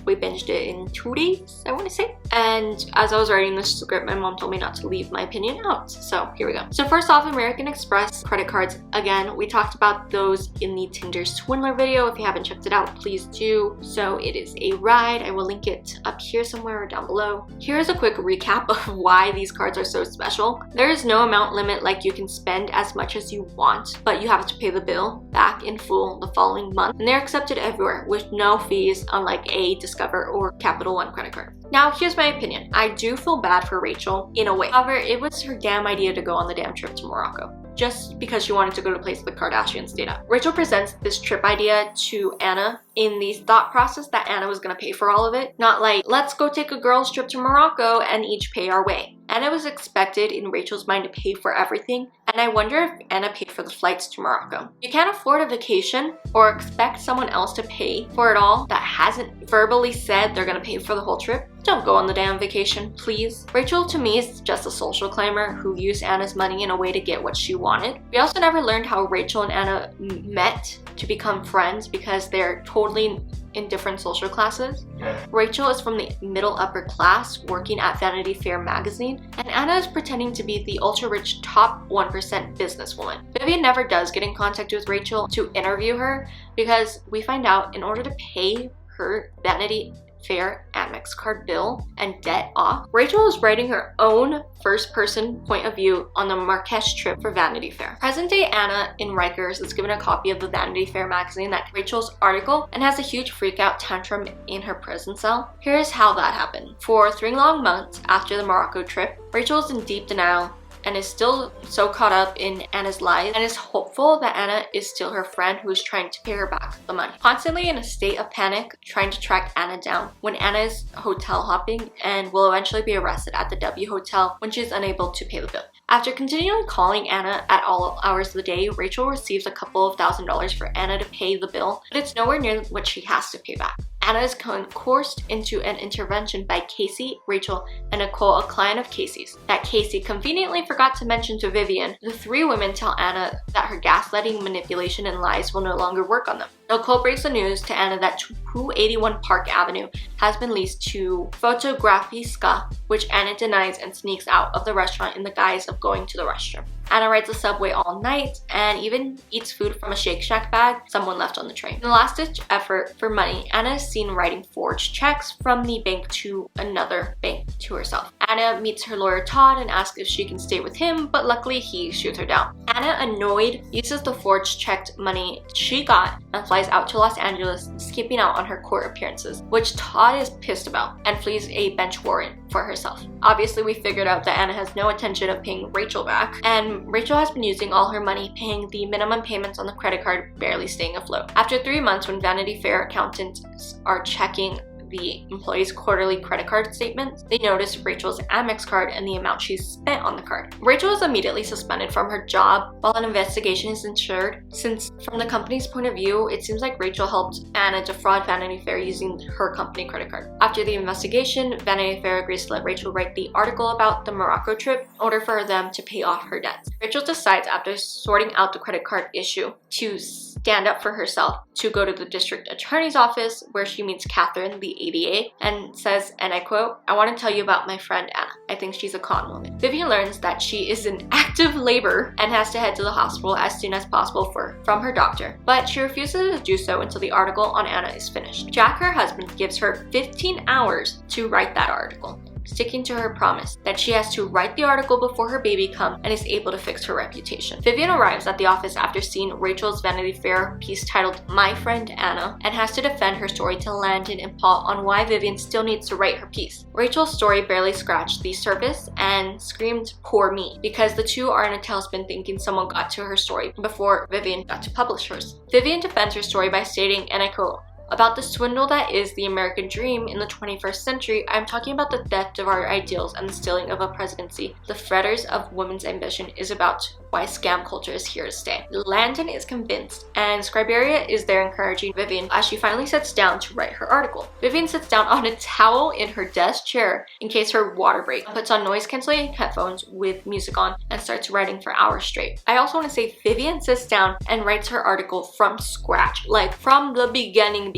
We binged it in 2 days, I want to say. And as I was writing this script, my mom told me not to leave my opinion out. So here we go. So first off, American Express credit cards. Again, we talked about those in the Tinder Swindler video. If you haven't checked it out, please do. So it is a ride. I will link it up here somewhere or down below. Here's a quick recap of why these cards are so special. There is no amount limit, like you can spend as much as you want, but you have to pay the bill back in full the following month, and they're accepted everywhere with no fees, unlike a Discover or Capital One credit card. Now, here's my opinion. I do feel bad for Rachel in a way. However, it was her damn idea to go on the damn trip to Morocco, just because she wanted to go to a place the Kardashians stayed at. Rachel presents this trip idea to Anna in the thought process that Anna was gonna pay for all of it, not like, let's go take a girls trip to Morocco and each pay our way. Anna was expected in Rachel's mind to pay for everything, and I wonder if Anna paid for the flights to Morocco. You can't afford a vacation or expect someone else to pay for it all that hasn't verbally said they're gonna pay for the whole trip. Don't go on the damn vacation, please. Rachel to me is just a social climber who used Anna's money in a way to get what she wanted. We also never learned how Rachel and Anna met to become friends because they're totally in different social classes. Rachel is from the middle upper class working at Vanity Fair magazine, and Anna is pretending to be the ultra rich top 1% businesswoman. Vivian never does get in contact with Rachel to interview her because we find out in order to pay her Vanity Fair Amex card bill and debt off, Rachel is writing her own first-person point of view on the Marrakesh trip for Vanity Fair. Present-day Anna in Rikers is given a copy of the Vanity Fair magazine, that Rachel's article, and has a huge freak-out tantrum in her prison cell. Here's how that happened. For 3 long months after the Morocco trip, Rachel is in deep denial and is still so caught up in Anna's lies and is hopeful that Anna is still her friend who is trying to pay her back the money. Constantly in a state of panic, trying to track Anna down when Anna is hotel hopping and will eventually be arrested at the W Hotel when she is unable to pay the bill. After continually calling Anna at all hours of the day, Rachel receives a couple of $1,000s for Anna to pay the bill, but it's nowhere near what she has to pay back. Anna is coerced into an intervention by Casey, Rachel, and Nicole, a client of Casey's, that Casey conveniently forgot to mention to Vivian. The 3 women tell Anna that her gaslighting, manipulation, and lies will no longer work on them. Nicole breaks the news to Anna that 281 Park Avenue has been leased to Fotografiska, which Anna denies and sneaks out of the restaurant in the guise of going to the restroom. Anna rides the subway all night and even eats food from a Shake Shack bag someone left on the train. In a last-ditch effort for money, Anna is seen writing forged checks from the bank to another bank to herself. Anna meets her lawyer Todd and asks if she can stay with him, but luckily he shoots her down. Anna, annoyed, uses the forged checked money she got and flies out to Los Angeles, skipping out on her court appearances, which Todd is pissed about, and flees a bench warrant for herself. Obviously, we figured out that Anna has no intention of paying Rachel back, and Rachel has been using all her money paying the minimum payments on the credit card, barely staying afloat. After 3 months, when Vanity Fair accountants are checking the employee's quarterly credit card statements, they notice Rachel's Amex card and the amount she's spent on the card. Rachel is immediately suspended from her job while an investigation is ensured, since from the company's point of view, it seems like Rachel helped Anna defraud Vanity Fair using her company credit card. After the investigation, Vanity Fair agrees to let Rachel write the article about the Morocco trip in order for them to pay off her debts. Rachel decides, after sorting out the credit card issue, to stand up for herself, to go to the district attorney's office where she meets Catherine, the ADA, and says, and I quote, "I want to tell you about my friend Anna. I think she's a con woman." Vivian learns that she is in active labor and has to head to the hospital as soon as possible from her doctor, but she refuses to do so until the article on Anna is finished. Jack, her husband, gives her 15 hours to write that article, sticking to her promise that she has to write the article before her baby comes and is able to fix her reputation. Vivian arrives at the office after seeing Rachel's Vanity Fair piece titled My Friend Anna and has to defend her story to Landon and Paul on why Vivian still needs to write her piece. Rachel's story barely scratched the surface and screamed poor me because the two are in a tailspin thinking someone got to her story before Vivian got to publish hers. Vivian defends her story by stating, and I quote, "About the swindle that is the American dream in the 21st century, I'm talking about the theft of our ideals and the stealing of a presidency. The fetters of women's ambition is about why scam culture is here to stay." Landon is convinced, and Scriberia is there encouraging Vivian as she finally sits down to write her article. Vivian sits down on a towel in her desk chair in case her water breaks, puts on noise-canceling headphones with music on, and starts writing for hours straight. I also want to say Vivian sits down and writes her article from scratch, like from the beginning.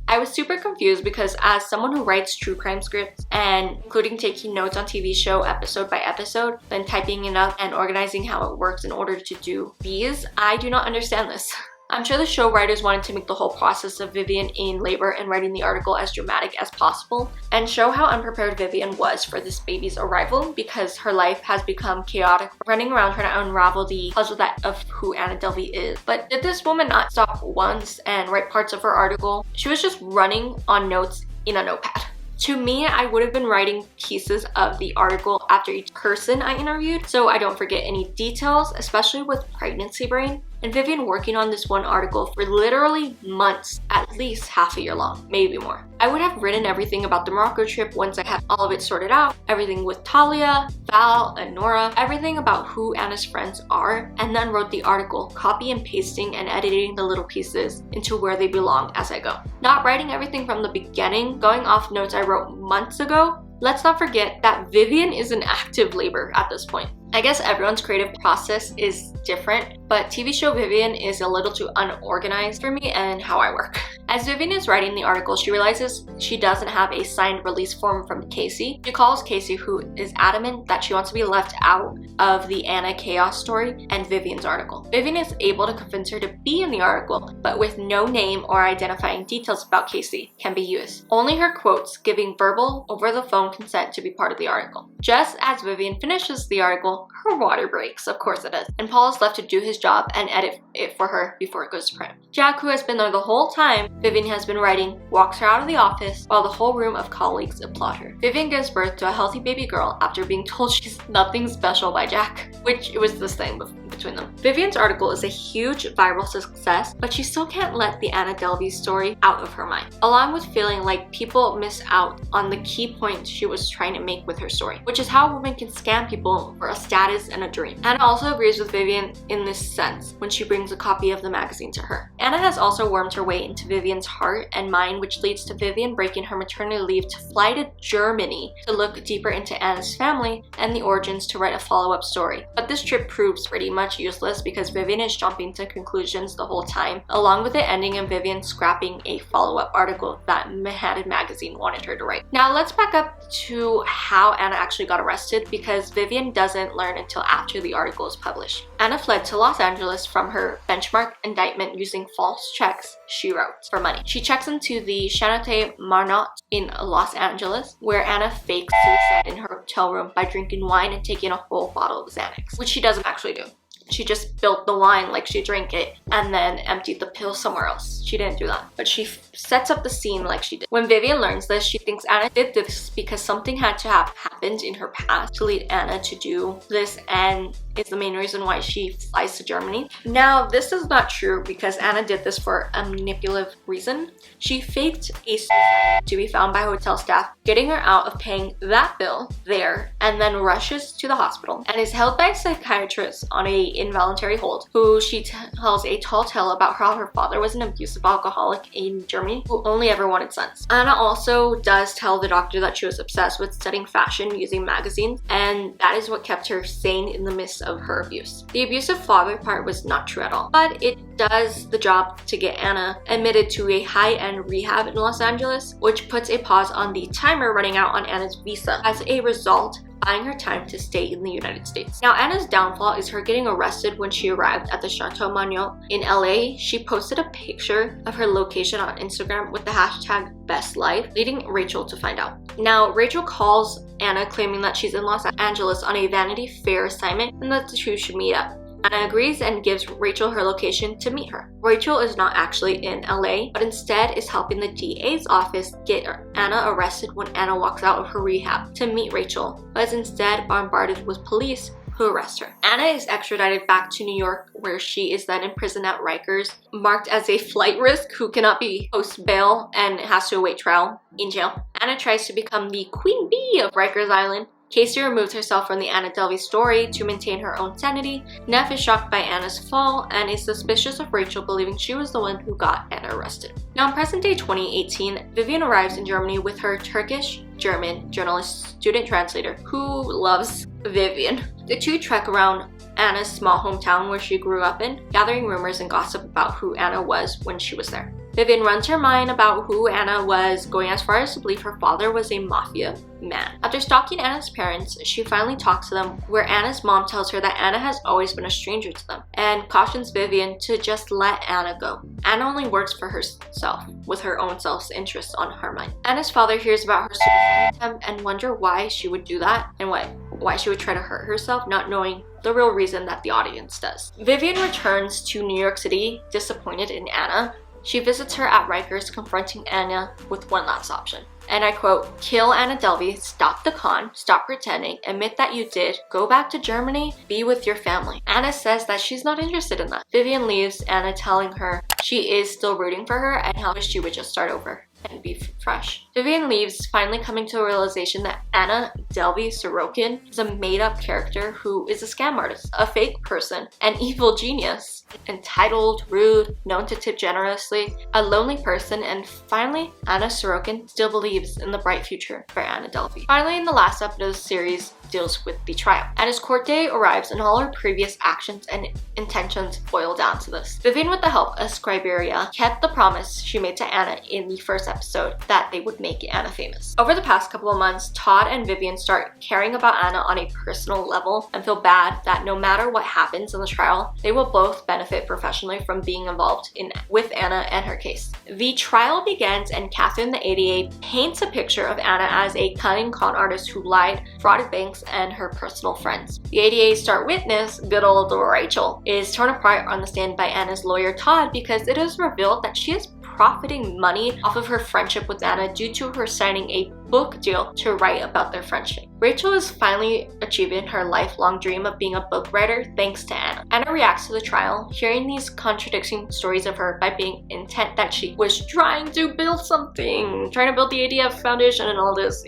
I was super confused because as someone who writes true crime scripts and including taking notes on TV show episode by episode, then typing it up and organizing how it works in order to do these, I do not understand this. I'm sure the show writers wanted to make the whole process of Vivian in labor and writing the article as dramatic as possible and show how unprepared Vivian was for this baby's arrival because her life has become chaotic, running around trying to unravel the puzzle of who Anna Delvey is. But did this woman not stop once and write parts of her article? She was just running on notes in a notepad. To me, I would have been writing pieces of the article after each person I interviewed so I don't forget any details, especially with pregnancy brain. And Vivian working on this one article for literally months, at least half a year long, maybe more. I would have written everything about the Morocco trip once I had all of it sorted out, everything with Talia, Val, and Nora, everything about who Anna's friends are, and then wrote the article, copy and pasting and editing the little pieces into where they belong as I go. Not writing everything from the beginning, going off notes I wrote months ago. Let's not forget that Vivian is in active labor at this point. I guess everyone's creative process is different, but TV show Vivian is a little too unorganized for me and how I work. As Vivian is writing the article, she realizes she doesn't have a signed release form from Casey. She calls Casey, who is adamant that she wants to be left out of the Anna chaos story and Vivian's article. Vivian is able to convince her to be in the article, but with no name or identifying details about Casey can be used. Only her quotes giving verbal over the phone consent to be part of the article. Just as Vivian finishes the article, her water breaks, of course it does, and Paul is left to do his job and edit it for her before it goes to print. Jack, who has been there the whole time Vivian has been writing, walks her out of the office while the whole room of colleagues applaud her. Vivian gives birth to a healthy baby girl after being told she's nothing special by Jack, which it was this thing between them. Vivian's article is a huge viral success, but she still can't let the Anna Delvey story out of her mind, along with feeling like people miss out on the key points she was trying to make with her story, which is how a woman can scam people for a status and a dream. Anna also agrees with Vivian in this sense when she brings a copy of the magazine to her. Anna has also wormed her way into Vivian's heart and mind, which leads to Vivian breaking her maternity leave to fly to Germany to look deeper into Anna's family and the origins to write a follow-up story. But this trip proves pretty much useless because Vivian is jumping to conclusions the whole time, along with it ending in Vivian scrapping a follow-up article that Manhattan magazine wanted her to write. Now let's back up to how Anna actually got arrested, because Vivian doesn't learn until after the article is published. Anna fled to Los Angeles from her benchmark indictment using false checks she wrote for money. She checks into the Chanute Marnot in Los Angeles, where Anna fakes suicide in her hotel room by drinking wine and taking a whole bottle of Xanax, which she doesn't actually do. She just spilled the wine like she drank it and then emptied the pill somewhere else. She didn't do that, but she sets up the scene like she did. When Vivian learns this, she thinks Anna did this because something had to have happened in her past to lead Anna to do this, and is the main reason why she flies to Germany. Now, this is not true because Anna did this for a manipulative reason. She faked a suicide to be found by hotel staff, getting her out of paying that bill there, and then rushes to the hospital and is held by a psychiatrist on a involuntary hold, who she tells a tall tale about how her father was an abusive alcoholic in Germany who only ever wanted sons. Anna also does tell the doctor that she was obsessed with studying fashion using magazines, and that is what kept her sane in the midst of her abuse. The abusive father part was not true at all, but it does the job to get Anna admitted to a high-end rehab in Los Angeles, which puts a pause on the timer running out on Anna's visa. As a result, buying her time to stay in the United States. Now, Anna's downfall is her getting arrested when she arrived at the Chateau Marmont in LA. She posted a picture of her location on Instagram with the hashtag #BestLife, leading Rachel to find out. Now, Rachel calls Anna claiming that she's in Los Angeles on a Vanity Fair assignment and that the two should meet up. Anna agrees and gives Rachel her location to meet her. Rachel is not actually in LA, but instead is helping the DA's office get Anna arrested when Anna walks out of her rehab to meet Rachel, but is instead bombarded with police who arrest her. Anna is extradited back to New York, where she is then imprisoned at Rikers, marked as a flight risk who cannot be post bail and has to await trial in jail. Anna tries to become the queen bee of Rikers Island. Casey removes herself from the Anna Delvey story to maintain her own sanity. Neff is shocked by Anna's fall and is suspicious of Rachel, believing she was the one who got Anna arrested. Now, in present day 2018, Vivian arrives in Germany with her Turkish-German journalist student translator, who loves Vivian. The two trek around Anna's small hometown where she grew up in, gathering rumors and gossip about who Anna was when she was there. Vivian runs her mind about who Anna was, going as far as to believe her father was a mafia man. After stalking Anna's parents, she finally talks to them, where Anna's mom tells her that Anna has always been a stranger to them and cautions Vivian to just let Anna go. Anna only works for herself, with her own self-interest on her mind. Anna's father hears about her suicide attempt and wonders why she would do that and why she would try to hurt herself, not knowing the real reason that the audience does. Vivian returns to New York City, disappointed in Anna. She visits her at Rikers, confronting Anna with one last option. and I quote, "Kill Anna Delvey, stop the con, stop pretending, admit that you did, go back to Germany, be with your family." Anna says that she's not interested in that. Vivian leaves Anna telling her she is still rooting for her and how she would just start over and be fresh. Vivian leaves, finally coming to a realization that Anna Delvey Sorokin is a made-up character who is a scam artist, a fake person, an evil genius, entitled, rude, known to tip generously, a lonely person, and finally, Anna Sorokin still believes in the bright future for Anna Delvey. Finally, in the last episode of the series, deals with the trial. Anna's court day arrives and all her previous actions and intentions boil down to this. Vivian, with the help of Scriberia, kept the promise she made to Anna in the first episode that they would make Anna famous. Over the past couple of months, Todd and Vivian start caring about Anna on a personal level and feel bad that no matter what happens in the trial, they will both benefit professionally from being involved with Anna and her case. The trial begins and Catherine the ADA paints a picture of Anna as a cunning con artist who lied, frauded banks, and her personal friends. The ADA's star witness, good old Rachel, is torn apart on the stand by Anna's lawyer Todd because it is revealed that she is profiting money off of her friendship with Anna due to her signing a book deal to write about their friendship. Rachel is finally achieving her lifelong dream of being a book writer thanks to Anna. Anna reacts to the trial, hearing these contradicting stories of her by being intent that she was trying to build something, trying to build the ADF Foundation and all this,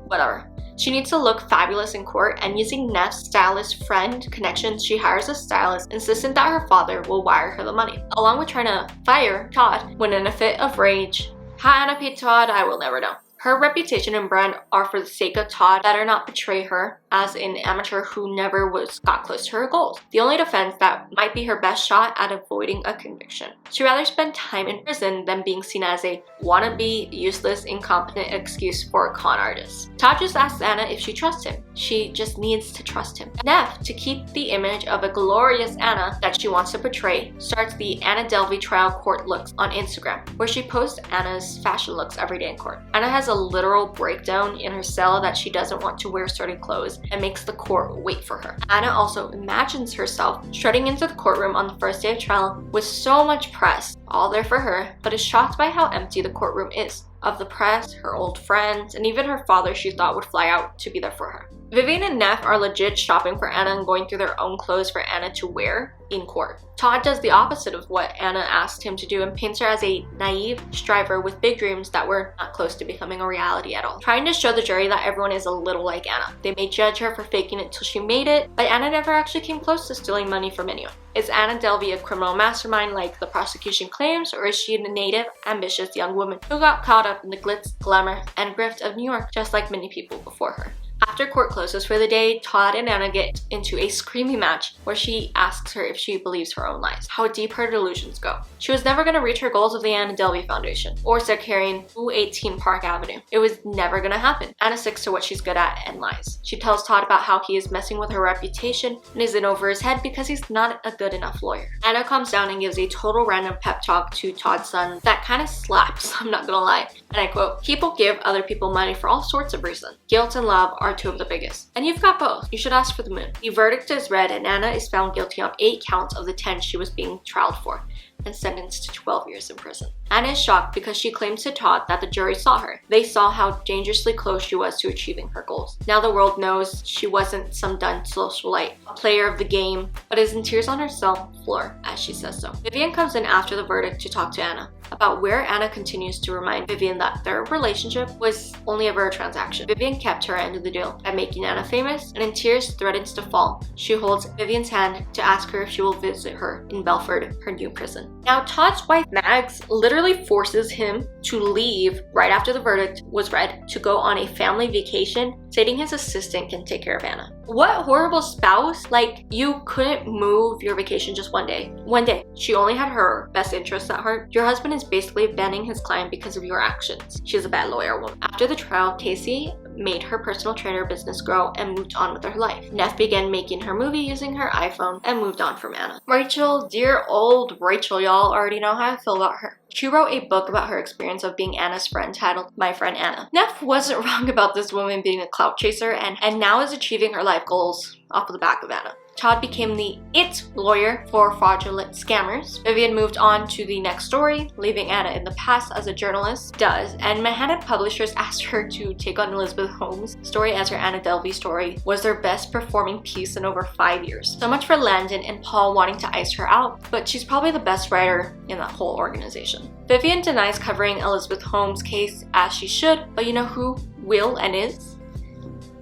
whatever. She needs to look fabulous in court, and using Neff's stylist friend connections, she hires a stylist, insistent that her father will wire her the money, along with trying to fire Todd when in a fit of rage. How Anna paid Todd, I will never know. Her reputation and brand are for the sake of Todd. Better not betray her as an amateur who never got close to her goals. The only defense that might be her best shot at avoiding a conviction. She'd rather spend time in prison than being seen as a wannabe, useless, incompetent excuse for a con artist. Todd just asks Anna if she trusts him. She just needs to trust him. Neff, to keep the image of a glorious Anna that she wants to portray, starts the Anna Delvey trial court looks on Instagram, where she posts Anna's fashion looks every day in court. Anna has a literal breakdown in her cell that she doesn't want to wear certain clothes and makes the court wait for her. Anna also imagines herself strutting into the courtroom on the first day of trial with so much press, all there for her, but is shocked by how empty the courtroom is. Of the press, her old friends, and even her father she thought would fly out to be there for her. Vivian and Neff are legit shopping for Anna and going through their own clothes for Anna to wear in court. Todd does the opposite of what Anna asked him to do and paints her as a naive striver with big dreams that were not close to becoming a reality at all, trying to show the jury that everyone is a little like Anna. They may judge her for faking it till she made it, but Anna never actually came close to stealing money from anyone. Is Anna Delvey a criminal mastermind like the prosecution claims, or is she a native, ambitious young woman who got caught up in the glitz, glamour, and grift of New York just like many people before her? After court closes for the day, Todd and Anna get into a screaming match where she asks her if she believes her own lies, how deep her delusions go. She was never going to reach her goals of the Anna Delvey Foundation or start carrying 218 Park Avenue. It was never going to happen. Anna sticks to what she's good at and lies. She tells Todd about how he is messing with her reputation and is in over his head because he's not a good enough lawyer. Anna calms down and gives a total random pep talk to Todd's son that kind of slaps, I'm not gonna lie. And I quote, "People give other people money for all sorts of reasons. Guilt and love are two of the biggest. And you've got both. You should ask for the moon." The verdict is read and Anna is found guilty on 8 counts of the 10 she was being trialed for and sentenced to 12 years in prison. Anna is shocked because she claims to Todd that the jury saw her. They saw how dangerously close she was to achieving her goals. Now the world knows she wasn't some done socialite, a player of the game, but is in tears on her cell floor as she says so. Vivian comes in after the verdict to talk to Anna about where Anna continues to remind Vivian that their relationship was only ever a transaction. Vivian kept her end of the deal by making Anna famous and in tears threatens to fall. She holds Vivian's hand to ask her if she will visit her in Belford, her new prison. Now Todd's wife Mags literally forces him to leave right after the verdict was read to go on a family vacation, stating his assistant can take care of Anna. What horrible spouse? Like, you couldn't move your vacation just one day. One day. She only had her best interests at heart. Your husband is basically banning his client because of your actions. She's a bad lawyer woman. After the trial, Casey made her personal trainer business grow and moved on with her life. Neff began making her movie using her iPhone and moved on from Anna. Rachel, dear old Rachel, y'all already know how I feel about her. She wrote a book about her experience of being Anna's friend titled My Friend Anna. Neff wasn't wrong about this woman being a clout chaser and now is achieving her life goals off of the back of Anna. Todd became the IT lawyer for fraudulent scammers. Vivian moved on to the next story, leaving Anna in the past as a journalist does, and Manhattan publishers asked her to take on Elizabeth Holmes' story as her Anna Delvey story was their best performing piece in over 5 years. So much for Landon and Paul wanting to ice her out, but she's probably the best writer in that whole organization. Vivian denies covering Elizabeth Holmes' case as she should, but you know who will and is?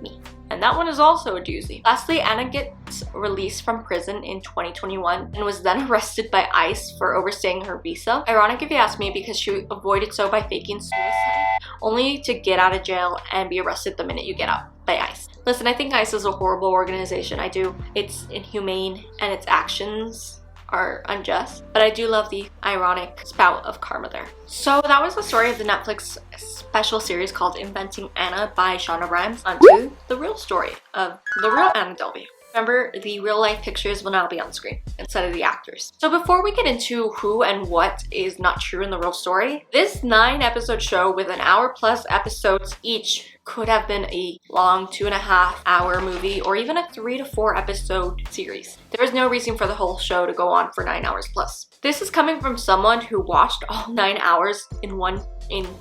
Me. And that one is also a doozy. Lastly, Anna gets released from prison in 2021 and was then arrested by ICE for overstaying her visa. Ironic if you ask me, because she avoided so by faking suicide, only to get out of jail and be arrested the minute you get out by ICE. Listen, I think ICE is a horrible organization. I do. It's inhumane and its actions are unjust, but I do love the ironic spout of karma there. So that was the story of the Netflix special series called Inventing Anna by Shonda Rhimes. On to the real story of the real Anna Delvey. Remember, the real life pictures will now be on screen instead of the actors. So before we get into who and what is not true in the real story, this 9-episode show with an hour-plus episodes each could have been a long 2.5-hour movie or even a 3 to 4 episode series. There is no reason for the whole show to go on for 9 hours plus. This is coming from someone who watched all 9 hours in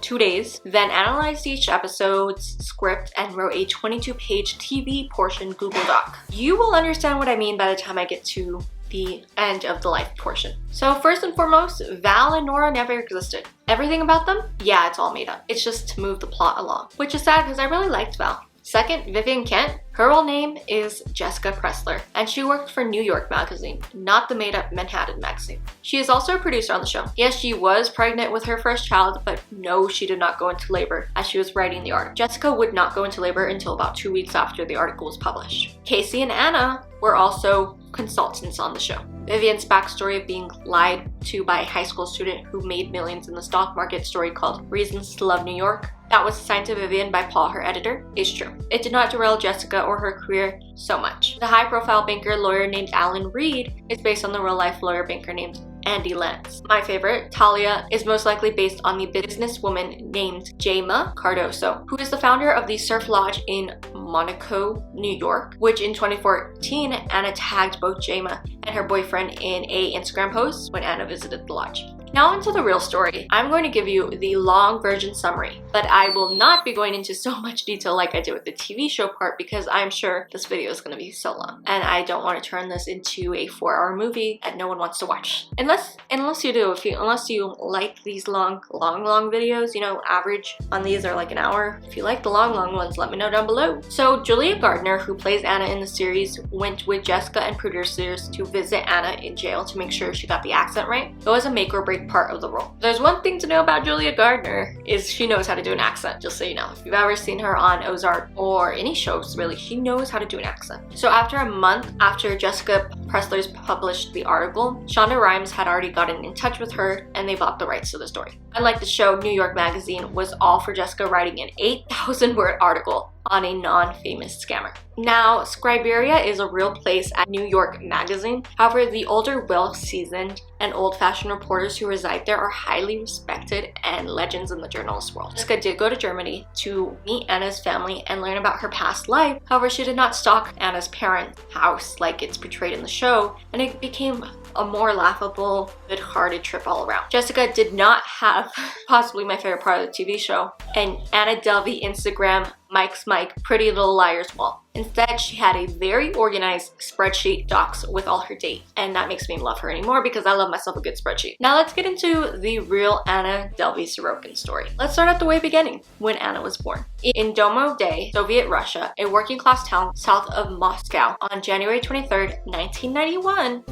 2 days, then analyzed each episode's script and wrote a 22-page TV portion Google Doc. You will understand what I mean by the time I get to the end of the life portion. So first and foremost, Val and Nora never existed. Everything about them? Yeah, it's all made up. It's just to move the plot along, which is sad because I really liked Val. Second, Vivian Kent. Her real name is Jessica Pressler, and she worked for New York magazine, not the made-up Manhattan magazine. She is also a producer on the show. Yes, she was pregnant with her first child, but no, she did not go into labor as she was writing the article. Jessica would not go into labor until about 2 weeks after the article was published. Casey and Anna were also consultants on the show. Vivian's backstory of being lied to by a high school student who made millions in the stock market, story called Reasons to Love New York, that was assigned to Vivian by Paul, her editor, is true. It did not derail Jessica or her career so much. The high-profile banker lawyer named Alan Reed is based on the real-life lawyer banker named Andy Lance. My favorite, Talia, is most likely based on the businesswoman named Jaima Cardoso, who is the founder of the Surf Lodge in Monaco, New York, which in 2014, Anna tagged both Jaima and her boyfriend in a Instagram post when Anna visited the lodge. Now into the real story. I'm going to give you the long version summary, but I will not be going into so much detail like I did with the TV show part because I'm sure this video is going to be so long. And I don't want to turn this into a 4-hour movie that no one wants to watch. Unless you do, unless you like these long videos, you know, average on these are like an hour. If you like the long ones, let me know down below. So Julia Gardner, who plays Anna in the series, went with Jessica and producers to visit Anna in jail to make sure she got the accent right. It was a make or break part of the role. There's one thing to know about Julia Gardner is she knows how to do an accent, just so you know. If you've ever seen her on Ozark or any shows really, she knows how to do an accent. So after a month after Jessica Pressler's published the article, Shonda Rhimes had already gotten in touch with her and they bought the rights to the story. Unlike the show, New York Magazine was all for Jessica writing an 8,000-word article on a non-famous scammer. Now, Scriberia is a real place at New York Magazine. However, the older, well-seasoned, and old-fashioned reporters who reside there are highly respected and legends in the journalist world. Jessica did go to Germany to meet Anna's family and learn about her past life. However, she did not stalk Anna's parents' house like it's portrayed in the show, and it became a more laughable, good-hearted trip all around. Jessica did not have possibly my favorite part of the TV show, an Anna Delvey Instagram Mike's Mike Pretty Little Liars wall. Instead, she had a very organized spreadsheet docs with all her dates, and that makes me love her anymore because I love myself a good spreadsheet. Now let's get into the real Anna Delvey Sorokin story. Let's start at the way beginning, when Anna was born. In Domo Day, Soviet Russia, a working class town south of Moscow, on January 23rd, 1991.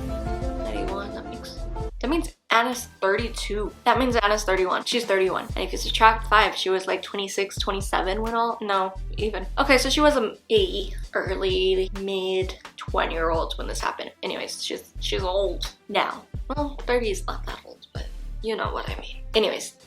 That means Anna's 32. That means Anna's 31. She's 31. And if you subtract 5, she was like 26, 27 when all, no, even. Okay, so she was a early, mid 20-year-old when this happened. Anyways, she's old now. Well, 30 is not that old, but you know what I mean. Anyways,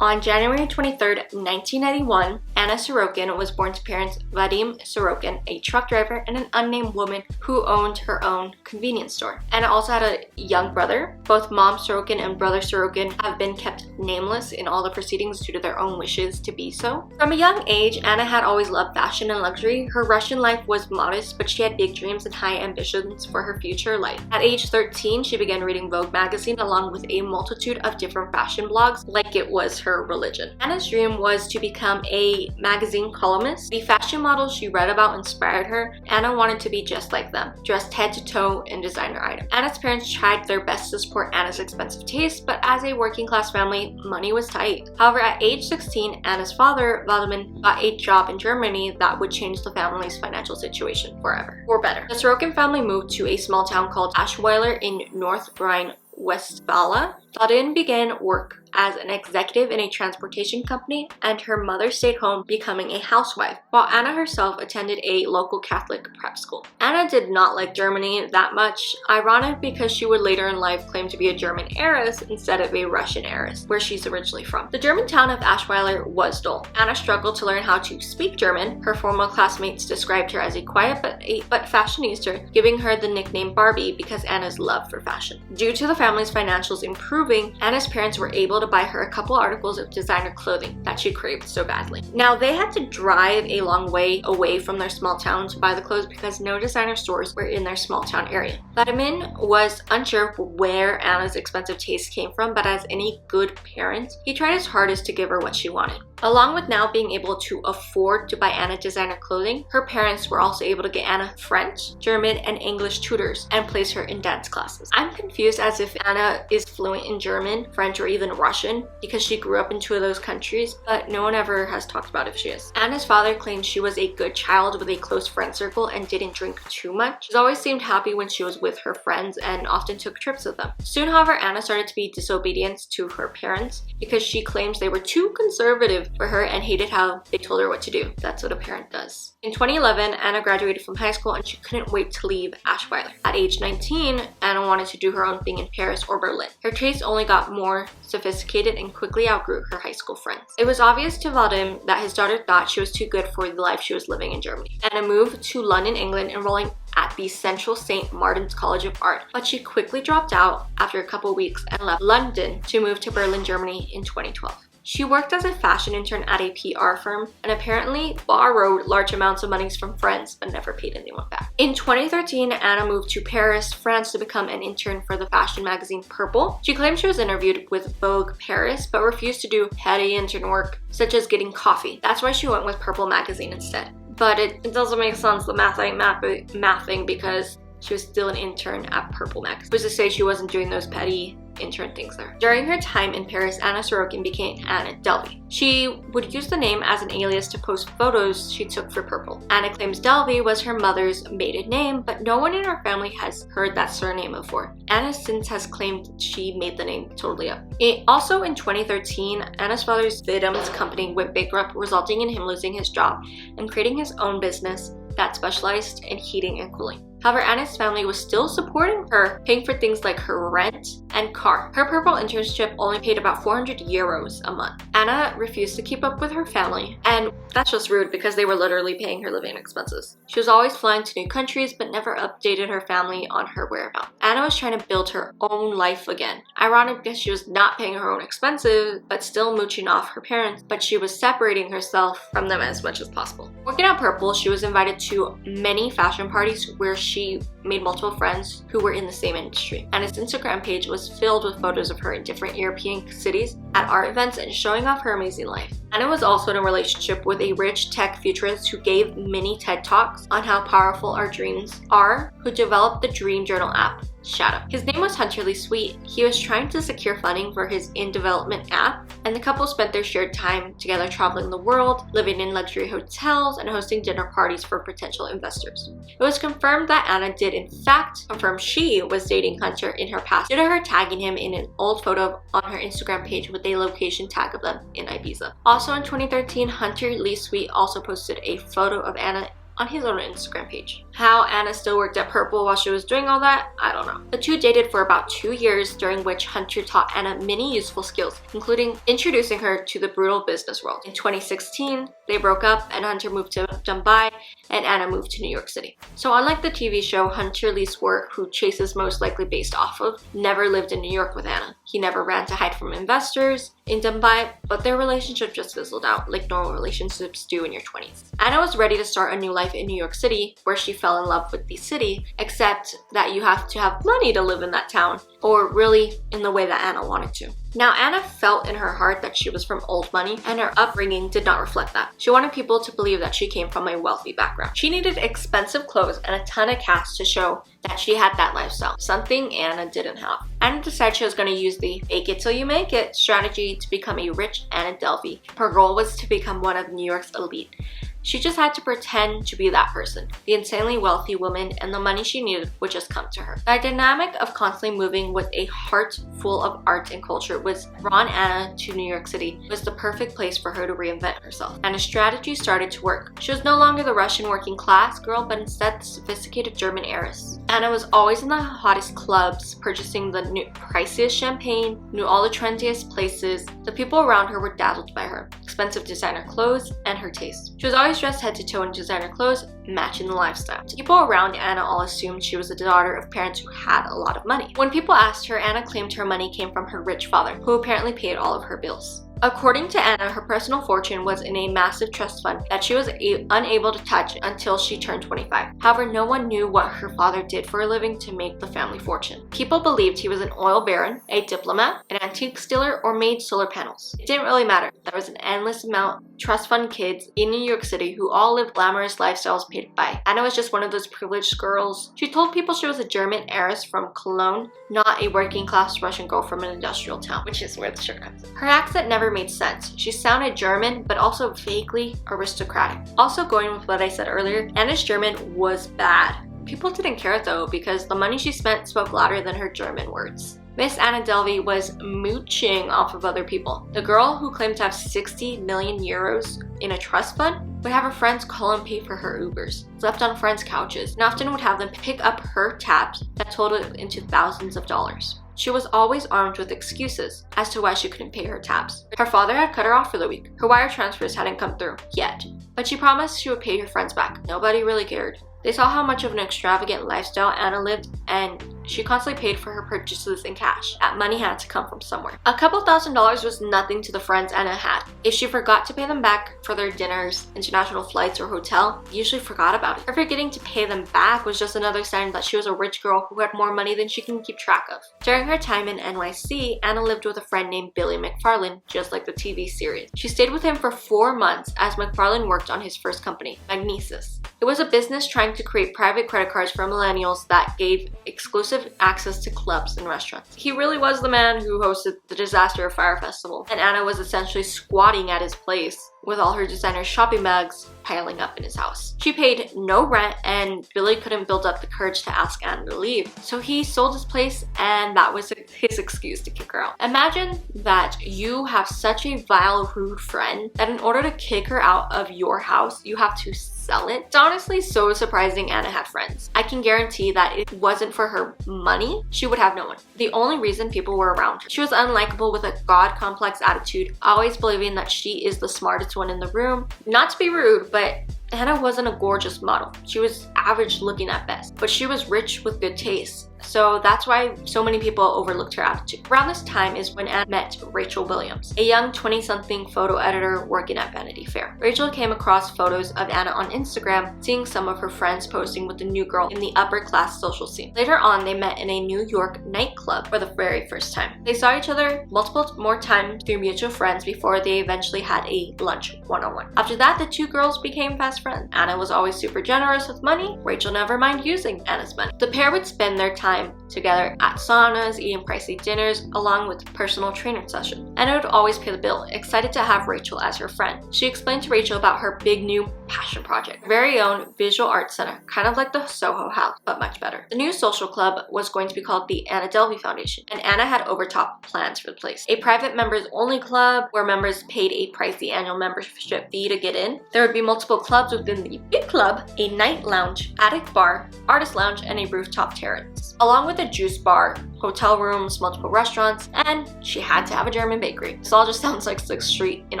On January 23rd, 1991, Anna Sorokin was born to parents Vadim Sorokin, a truck driver, and an unnamed woman who owned her own convenience store. Anna also had a young brother. Both Mom Sorokin and Brother Sorokin have been kept nameless in all the proceedings due to their own wishes to be so. From a young age, Anna had always loved fashion and luxury. Her Russian life was modest, but she had big dreams and high ambitions for her future life. At age 13, she began reading Vogue magazine along with a multitude of different fashion blogs like it was her religion. Anna's dream was to become a magazine columnist. The fashion models she read about inspired her. Anna wanted to be just like them, dressed head to toe in designer items. Anna's parents tried their best to support Anna's expensive taste, but as a working class family, money was tight. However, at age 16, Anna's father, Vladimir, got a job in Germany that would change the family's financial situation forever, for better. The Sorokin family moved to a small town called Aschweiler in North Rhine-Westphalia. Vadim began work as an executive in a transportation company, and her mother stayed home becoming a housewife, while Anna herself attended a local Catholic prep school. Anna did not like Germany that much, ironic because she would later in life claim to be a German heiress instead of a Russian heiress, where she's originally from. The German town of Aschweiler was dull. Anna struggled to learn how to speak German. Her former classmates described her as a quiet but fashionista, giving her the nickname Barbie because Anna's love for fashion. Due to the family's financials improving, Anna's parents were able to buy her a couple articles of designer clothing that she craved so badly. Now, they had to drive a long way away from their small town to buy the clothes because no designer stores were in their small town area. Vladimir was unsure where Anna's expensive taste came from, but as any good parent, he tried his hardest to give her what she wanted. Along with now being able to afford to buy Anna designer clothing, her parents were also able to get Anna French, German, and English tutors and place her in dance classes. I'm confused as if Anna is fluent in German, French, or even Russian because she grew up in two of those countries, but no one ever has talked about if she is. Anna's father claimed she was a good child with a close friend circle and didn't drink too much. She always seemed happy when she was with her friends and often took trips with them. Soon, however, Anna started to be disobedient to her parents because she claims they were too conservative for her and hated how they told her what to do. That's what a parent does. In 2011, Anna graduated from high school and she couldn't wait to leave Aschweiler. At age 19, Anna wanted to do her own thing in Paris or Berlin. Her tastes only got more sophisticated and quickly outgrew her high school friends. It was obvious to Vadim that his daughter thought she was too good for the life she was living in Germany. Anna moved to London, England, enrolling at the Central St. Martin's College of Art, but she quickly dropped out after a couple weeks and left London to move to Berlin, Germany in 2012. She worked as a fashion intern at a PR firm and apparently borrowed large amounts of money from friends but never paid anyone back. In 2013, Anna moved to Paris, France to become an intern for the fashion magazine Purple. She claimed she was interviewed with Vogue Paris but refused to do petty intern work such as getting coffee. That's why she went with Purple magazine instead. But it doesn't make sense, the math ain't mathing, because she was still an intern at Purple magazine. Who's to say she wasn't doing those petty intern things there? During her time in Paris, Anna Sorokin became Anna Delvey. She would use the name as an alias to post photos she took for Purple. Anna claims Delvey was her mother's maiden name, but no one in her family has heard that surname before. Anna since has claimed she made the name totally up. Also in 2013, Anna's father's Vidum's company went bankrupt, resulting in him losing his job and creating his own business that specialized in heating and cooling. However, Anna's family was still supporting her, paying for things like her rent and car. Her Purple internship only paid about 400 euros a month. Anna refused to keep up with her family, and that's just rude because they were literally paying her living expenses. She was always flying to new countries but never updated her family on her whereabouts. Anna was trying to build her own life again. Ironic because she was not paying her own expenses but still mooching off her parents, but she was separating herself from them as much as possible. Working at Purple, she was invited to many fashion parties where she made multiple friends who were in the same industry. Anna's Instagram page was filled with photos of her in different European cities at art events and showing off her amazing life. Anna was also in a relationship with a rich tech futurist who gave mini TED Talks on how powerful our dreams are, who developed the Dream Journal app, Shadow. His name was Hunter Lee Sweet. He was trying to secure funding for his in-development app, and the couple spent their shared time together traveling the world, living in luxury hotels, and hosting dinner parties for potential investors. It was confirmed that Anna did in fact confirm she was dating Hunter in her past due to her tagging him in an old photo on her Instagram page with a location tag of them in Ibiza. Also in 2013, Hunter Lee Sweet also posted a photo of Anna on his own Instagram page. How Anna still worked at Purple while she was doing all that, I don't know. The two dated for about 2 years, during which Hunter taught Anna many useful skills, including introducing her to the brutal business world. In 2016, they broke up and Hunter moved to Mumbai and Anna moved to New York City. So unlike the TV show, Hunter Lee's work, who Chase is most likely based off of, never lived in New York with Anna. He never ran to hide from investors in Mumbai, but their relationship just fizzled out like normal relationships do in your 20s. Anna was ready to start a new life in New York City, where she fell in love with the city, except that you have to have money to live in that town, or really in the way that Anna wanted to. Now, Anna felt in her heart that she was from old money, and her upbringing did not reflect that. She wanted people to believe that she came from a wealthy background. She needed expensive clothes and a ton of cash to show that she had that lifestyle, something Anna didn't have. Anna decided she was going to use the fake it till you make it strategy to become a rich Anna Delvey. Her goal was to become one of New York's elite. She just had to pretend to be that person, the insanely wealthy woman, and the money she needed would just come to her. The dynamic of constantly moving with a heart full of art and culture was drawn Anna to New York City. It was the perfect place for her to reinvent herself, and a strategy started to work. She was no longer the Russian working class girl, but instead the sophisticated German heiress. Anna was always in the hottest clubs, purchasing the priciest champagne, knew all the trendiest places. The people around her were dazzled by her expensive designer clothes and her taste. She was always dressed head to toe in designer clothes, matching the lifestyle. People around Anna all assumed she was the daughter of parents who had a lot of money. When people asked her, Anna claimed her money came from her rich father, who apparently paid all of her bills. According to Anna, her personal fortune was in a massive trust fund that she was unable to touch until she turned 25. However, no one knew what her father did for a living to make the family fortune. People believed he was an oil baron, a diplomat, an antique dealer, or made solar panels. It didn't really matter. There was an endless amount of trust fund kids in New York City who all lived glamorous lifestyles paid by. Anna was just one of those privileged girls. She told people she was a German heiress from Cologne, not a working class Russian girl from an industrial town, which is where the shirt comes in. Her accent never made sense. She sounded German, but also vaguely aristocratic. Also, going with what I said earlier, Anna's German was bad. People didn't care though, because the money she spent spoke louder than her German words. Miss Anna Delvey was mooching off of other people. The girl who claimed to have 60 million euros in a trust fund would have her friends call and pay for her Ubers, slept on friends' couches, and often would have them pick up her tabs that totaled into thousands of dollars. She was always armed with excuses as to why she couldn't pay her tabs. Her father had cut her off for the week. Her wire transfers hadn't come through yet, but she promised she would pay her friends back. Nobody really cared. They saw how much of an extravagant lifestyle Anna lived, and she constantly paid for her purchases in cash. That money had to come from somewhere. A couple $1,000s was nothing to the friends Anna had. If she forgot to pay them back for their dinners, international flights, or hotel, they usually forgot about it. Her forgetting to pay them back was just another sign that she was a rich girl who had more money than she can keep track of. During her time in NYC, Anna lived with a friend named Billy McFarlane, just like the TV series. She stayed with him for 4 months as McFarlane worked on his first company, Magnesis. It was a business trying to create private credit cards for millennials that gave exclusive access to clubs and restaurants. He really was the man who hosted the Disaster Fire Festival, and Anna was essentially squatting at his place with all her designer shopping bags piling up in his house. She paid no rent, and Billy couldn't build up the courage to ask Anna to leave. So he sold his place, and that was his excuse to kick her out. Imagine that you have such a vile, rude friend that in order to kick her out of your house, you have to sell it. It's honestly so surprising Anna had friends. I can guarantee that if it wasn't for her money, she would have no one. The only reason people were around her. She was unlikable with a god complex attitude, always believing that she is the smartest one in the room. Not to be rude, but Anna wasn't a gorgeous model. She was average looking at best, but she was rich with good taste. So that's why so many people overlooked her attitude. Around this time is when Anna met Rachel Williams, a young 20-something photo editor working at Vanity Fair. Rachel came across photos of Anna on Instagram, seeing some of her friends posting with the new girl in the upper-class social scene. Later on, they met in a New York nightclub for the very first time. They saw each other multiple more times through mutual friends before they eventually had a lunch one-on-one. After that, the two girls became fast friends. Anna was always super generous with money. Rachel never minded using Anna's money. The pair would spend their time time together at saunas, eating pricey dinners, along with personal trainer sessions. Anna would always pay the bill, excited to have Rachel as her friend. She explained to Rachel about her big new passion project, very own visual arts center, kind of like the SoHo house, but much better. The new social club was going to be called the Anna Delvey Foundation, and Anna had overtop plans for the place. A private members only club where members paid a pricey annual membership fee to get in. There would be multiple clubs within the big club, a night lounge, attic bar, artist lounge, and a rooftop terrace, along with a juice bar, hotel rooms, multiple restaurants, and she had to have a German bakery. This all just sounds like 6th Street in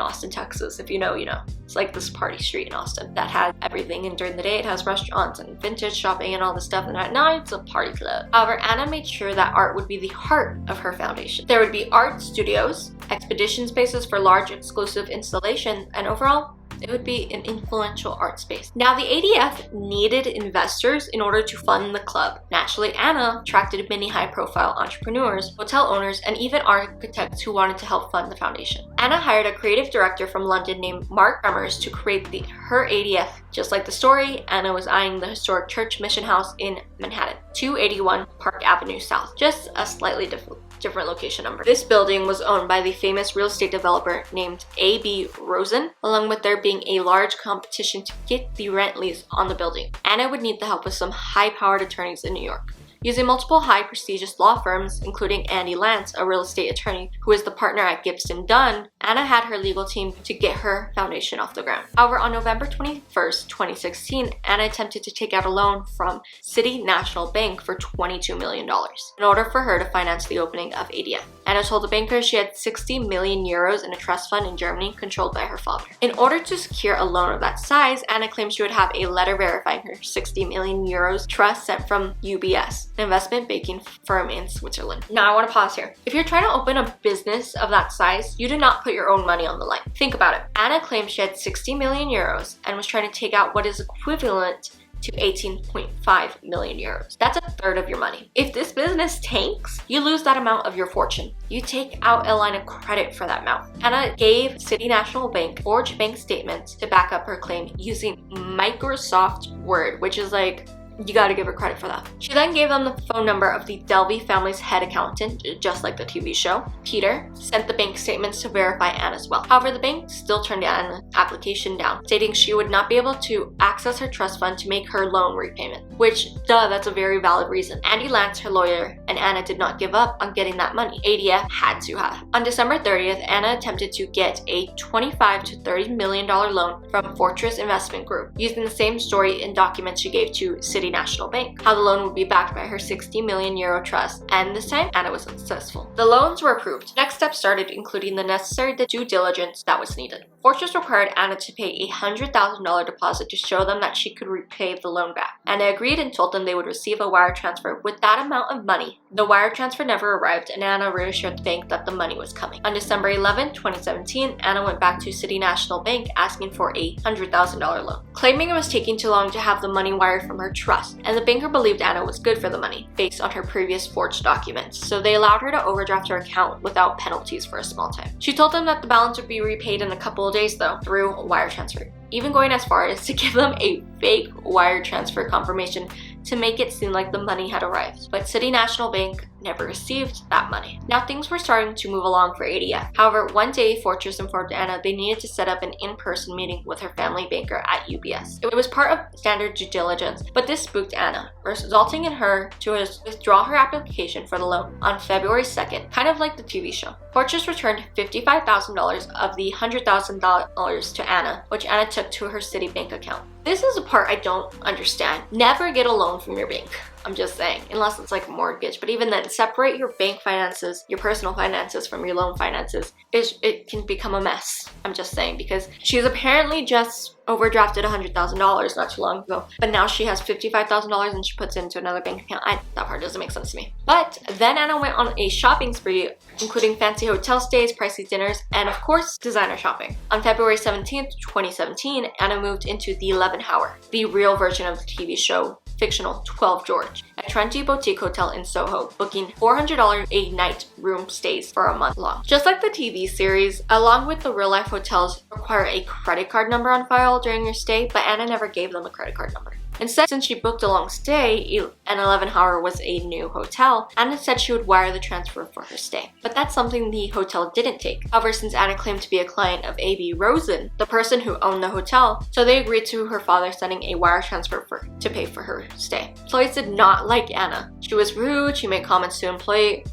Austin, Texas. If you know, you know. It's like this party street in Austin that has everything, and during the day it has restaurants and vintage shopping and all this stuff, and at night it's a party club. However, Anna made sure that art would be the heart of her foundation. There would be art studios, expedition spaces for large exclusive installations, and overall, it would be an influential art space. Now, the ADF needed investors in order to fund the club. Naturally, Anna attracted many high-profile entrepreneurs, hotel owners, and even architects who wanted to help fund the foundation. Anna hired a creative director from London named Mark Summers to create her ADF. Just like the story, Anna was eyeing the historic Church Mission House in Manhattan, 281 Park Avenue South, just a slightly different location number. This building was owned by the famous real estate developer named A.B. Rosen, along with there being a large competition to get the rent lease on the building. Anna would need the help of some high-powered attorneys in New York. Using multiple high prestigious law firms, including Andy Lance, a real estate attorney who is the partner at Gibson Dunn, Anna had her legal team to get her foundation off the ground. However, on November 21st, 2016, Anna attempted to take out a loan from City National Bank for $22 million in order for her to finance the opening of ADF. Anna told the banker she had 60 million euros in a trust fund in Germany controlled by her father. In order to secure a loan of that size, Anna claimed she would have a letter verifying her 60 million euros trust sent from UBS, an investment banking firm in Switzerland. Now I want to pause here. If you're trying to open a business of that size, you do not put your own money on the line. Think about it. Anna claimed she had 60 million euros and was trying to take out what is equivalent to 18.5 million euros. That's a third of your money. If this business tanks, you lose that amount of your fortune. You take out a line of credit for that amount. Anna gave City National Bank forged bank statements to back up her claim using Microsoft Word, which is like, you gotta give her credit for that. She then gave them the phone number of the Delvey family's head accountant, just like the TV show. Peter sent the bank statements to verify Anna's wealth. However, the bank still turned Anna's application down, stating she would not be able to access her trust fund to make her loan repayment. Which, that's a very valid reason. Andy Lance, her lawyer, and Anna did not give up on getting that money. ADF had to have. On December 30th, Anna attempted to get a $25 to $30 million loan from Fortress Investment Group, using the same story and documents she gave to City National Bank, how the loan would be backed by her 60 million euro trust, and this time Anna was successful. The loans were approved. Next steps started, including the necessary due diligence that was needed. Fortress required Anna to pay a $100,000 deposit to show them that she could repay the loan back. Anna agreed and told them they would receive a wire transfer with that amount of money. The wire transfer never arrived, and Anna reassured the bank that the money was coming. On December 11, 2017, Anna went back to City National Bank asking for a $100,000 loan, claiming it was taking too long to have the money wired from her trust, and the banker believed Anna was good for the money based on her previous forged documents, so they allowed her to overdraft her account without penalties for a small time. She told them that the balance would be repaid in a couple of days though, through a wire transfer, even going as far as to give them a fake wire transfer confirmation to make it seem like the money had arrived. But City National Bank never received that money. Now things were starting to move along for ADF. However, one day Fortress informed Anna they needed to set up an in-person meeting with her family banker at UBS. It was part of standard due diligence, but this spooked Anna, resulting in her to withdraw her application for the loan on February 2nd, kind of like the TV show. Fortress returned $55,000 of the $100,000 to Anna, which Anna took to her Citibank account. This is a part I don't understand. Never get a loan from your bank. I'm just saying, unless it's like a mortgage. But even then, separate your bank finances, your personal finances from your loan finances. It can become a mess. I'm just saying, because she's apparently just overdrafted $100,000 not too long ago, but now she has $55,000 and she puts it into another bank account. That part doesn't make sense to me. But then Anna went on a shopping spree, including fancy hotel stays, pricey dinners, and of course, designer shopping. On February 17th, 2017, Anna moved into the 11th Hour, the real version of the TV show fictional 12 George. a trendy boutique hotel in SoHo, booking $400 a night room stays for a month long. Just like the TV series, along with the real-life hotels require a credit card number on file during your stay, but Anna never gave them a credit card number. Instead, since she booked a long stay and 11 Hour was a new hotel, Anna said she would wire the transfer for her stay. But that's something the hotel didn't take. However, since Anna claimed to be a client of A.B. Rosen, the person who owned the hotel, so they agreed to her father sending a wire transfer to pay for her stay. Employees did not like Anna. She was rude, she made comments to employees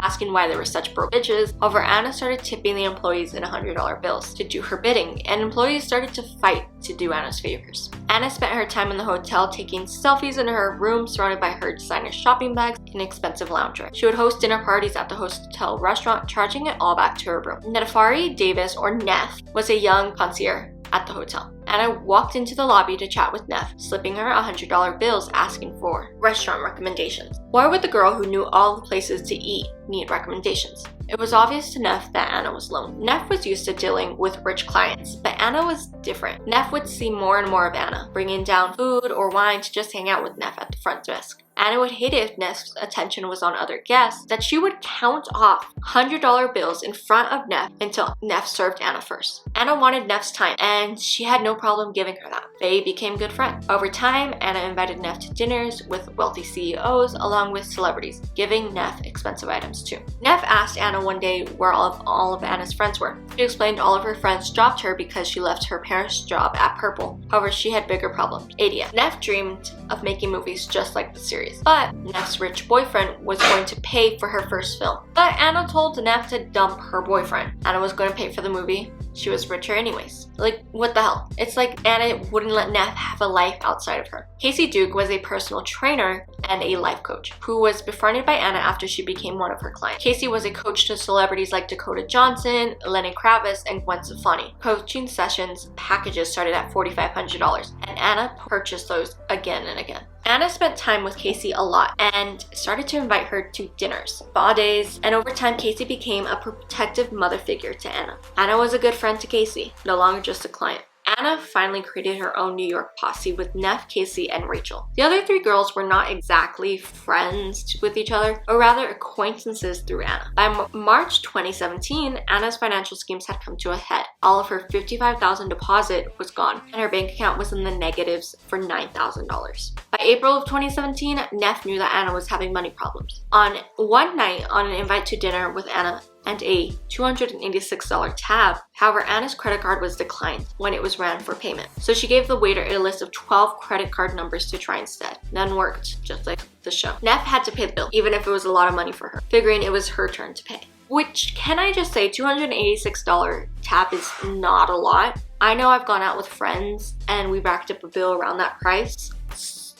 asking why they were such broke bitches. However, Anna started tipping the employees in $100 bills to do her bidding, and employees started to fight to do Anna's favors. Anna spent her time in the hotel taking selfies in her room surrounded by her designer shopping bags and expensive loungewear. She would host dinner parties at the hotel restaurant, charging it all back to her room. Nefari Davis, or Neff, was a young concierge at the hotel. Anna walked into the lobby to chat with Neff, slipping her $100 bills asking for restaurant recommendations. Why would the girl who knew all the places to eat need recommendations? It was obvious to Neff that Anna was lonely. Neff was used to dealing with rich clients, but Anna was different. Neff would see more and more of Anna, bringing down food or wine to just hang out with Neff at the front desk. Anna would hate it if Neff's attention was on other guests, that she would count off $100 bills in front of Neff until Neff served Anna first. Anna wanted Neff's time, and she had no problem giving her that. They became good friends. Over time, Anna invited Neff to dinners with wealthy CEOs along with celebrities, giving Neff expensive items too. Neff asked Anna one day where all of Anna's friends were. She explained all of her friends dropped her because she left her parents' job at Purple. However, she had bigger problems. ADF. Neff dreamed of making movies just like the series, but Neff's rich boyfriend was going to pay for her first film. But Anna told Neff to dump her boyfriend. Anna was going to pay for the movie. She was richer anyways. Like, what the hell? It's like Anna wouldn't let Neff have a life outside of her. Casey Duke was a personal trainer and a life coach who was befriended by Anna after she became one of her clients. Casey was a coach to celebrities like Dakota Johnson, Lenny Kravitz, and Gwen Stefani. Coaching sessions packages started at $4,500, and Anna purchased those again and again. Anna spent time with Casey a lot and started to invite her to dinners, spa days, and over time Casey became a protective mother figure to Anna. Anna was a good friend to Casey, no longer just a client. Anna finally created her own New York posse with Neff, Casey, and Rachel. The other three girls were not exactly friends with each other, or rather acquaintances through Anna. By March 2017, Anna's financial schemes had come to a head. All of her $55,000 deposit was gone, and her bank account was in the negatives for $9,000. By April of 2017, Neff knew that Anna was having money problems. On one night, on an invite to dinner with Anna and a $286 tab. However, Anna's credit card was declined when it was ran for payment. So she gave the waiter a list of 12 credit card numbers to try instead. None worked, just like the show. Neff had to pay the bill, even if it was a lot of money for her, figuring it was her turn to pay. Which, can I just say, $286 tab is not a lot. I know I've gone out with friends and we racked up a bill around that price.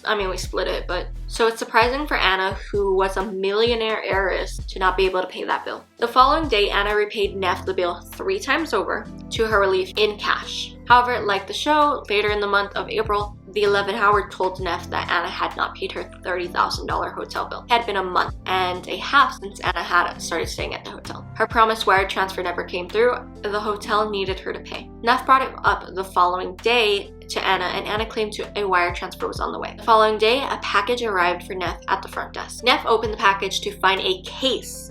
I mean, we split it, but... So it's surprising for Anna, who was a millionaire heiress, to not be able to pay that bill. The following day, Anna repaid Neff the bill 3 times over, to her relief, in cash. However, like the show, later in the month of April, the 11 Howard told Neff that Anna had not paid her $30,000 hotel bill. It had been a month and a half since Anna had started staying at the hotel. Her promised wire transfer never came through. The hotel needed her to pay. Neff brought it up the following day to Anna, and Anna claimed a wire transfer was on the way. The following day, a package arrived for Neff at the front desk. Neff opened the package to find a case,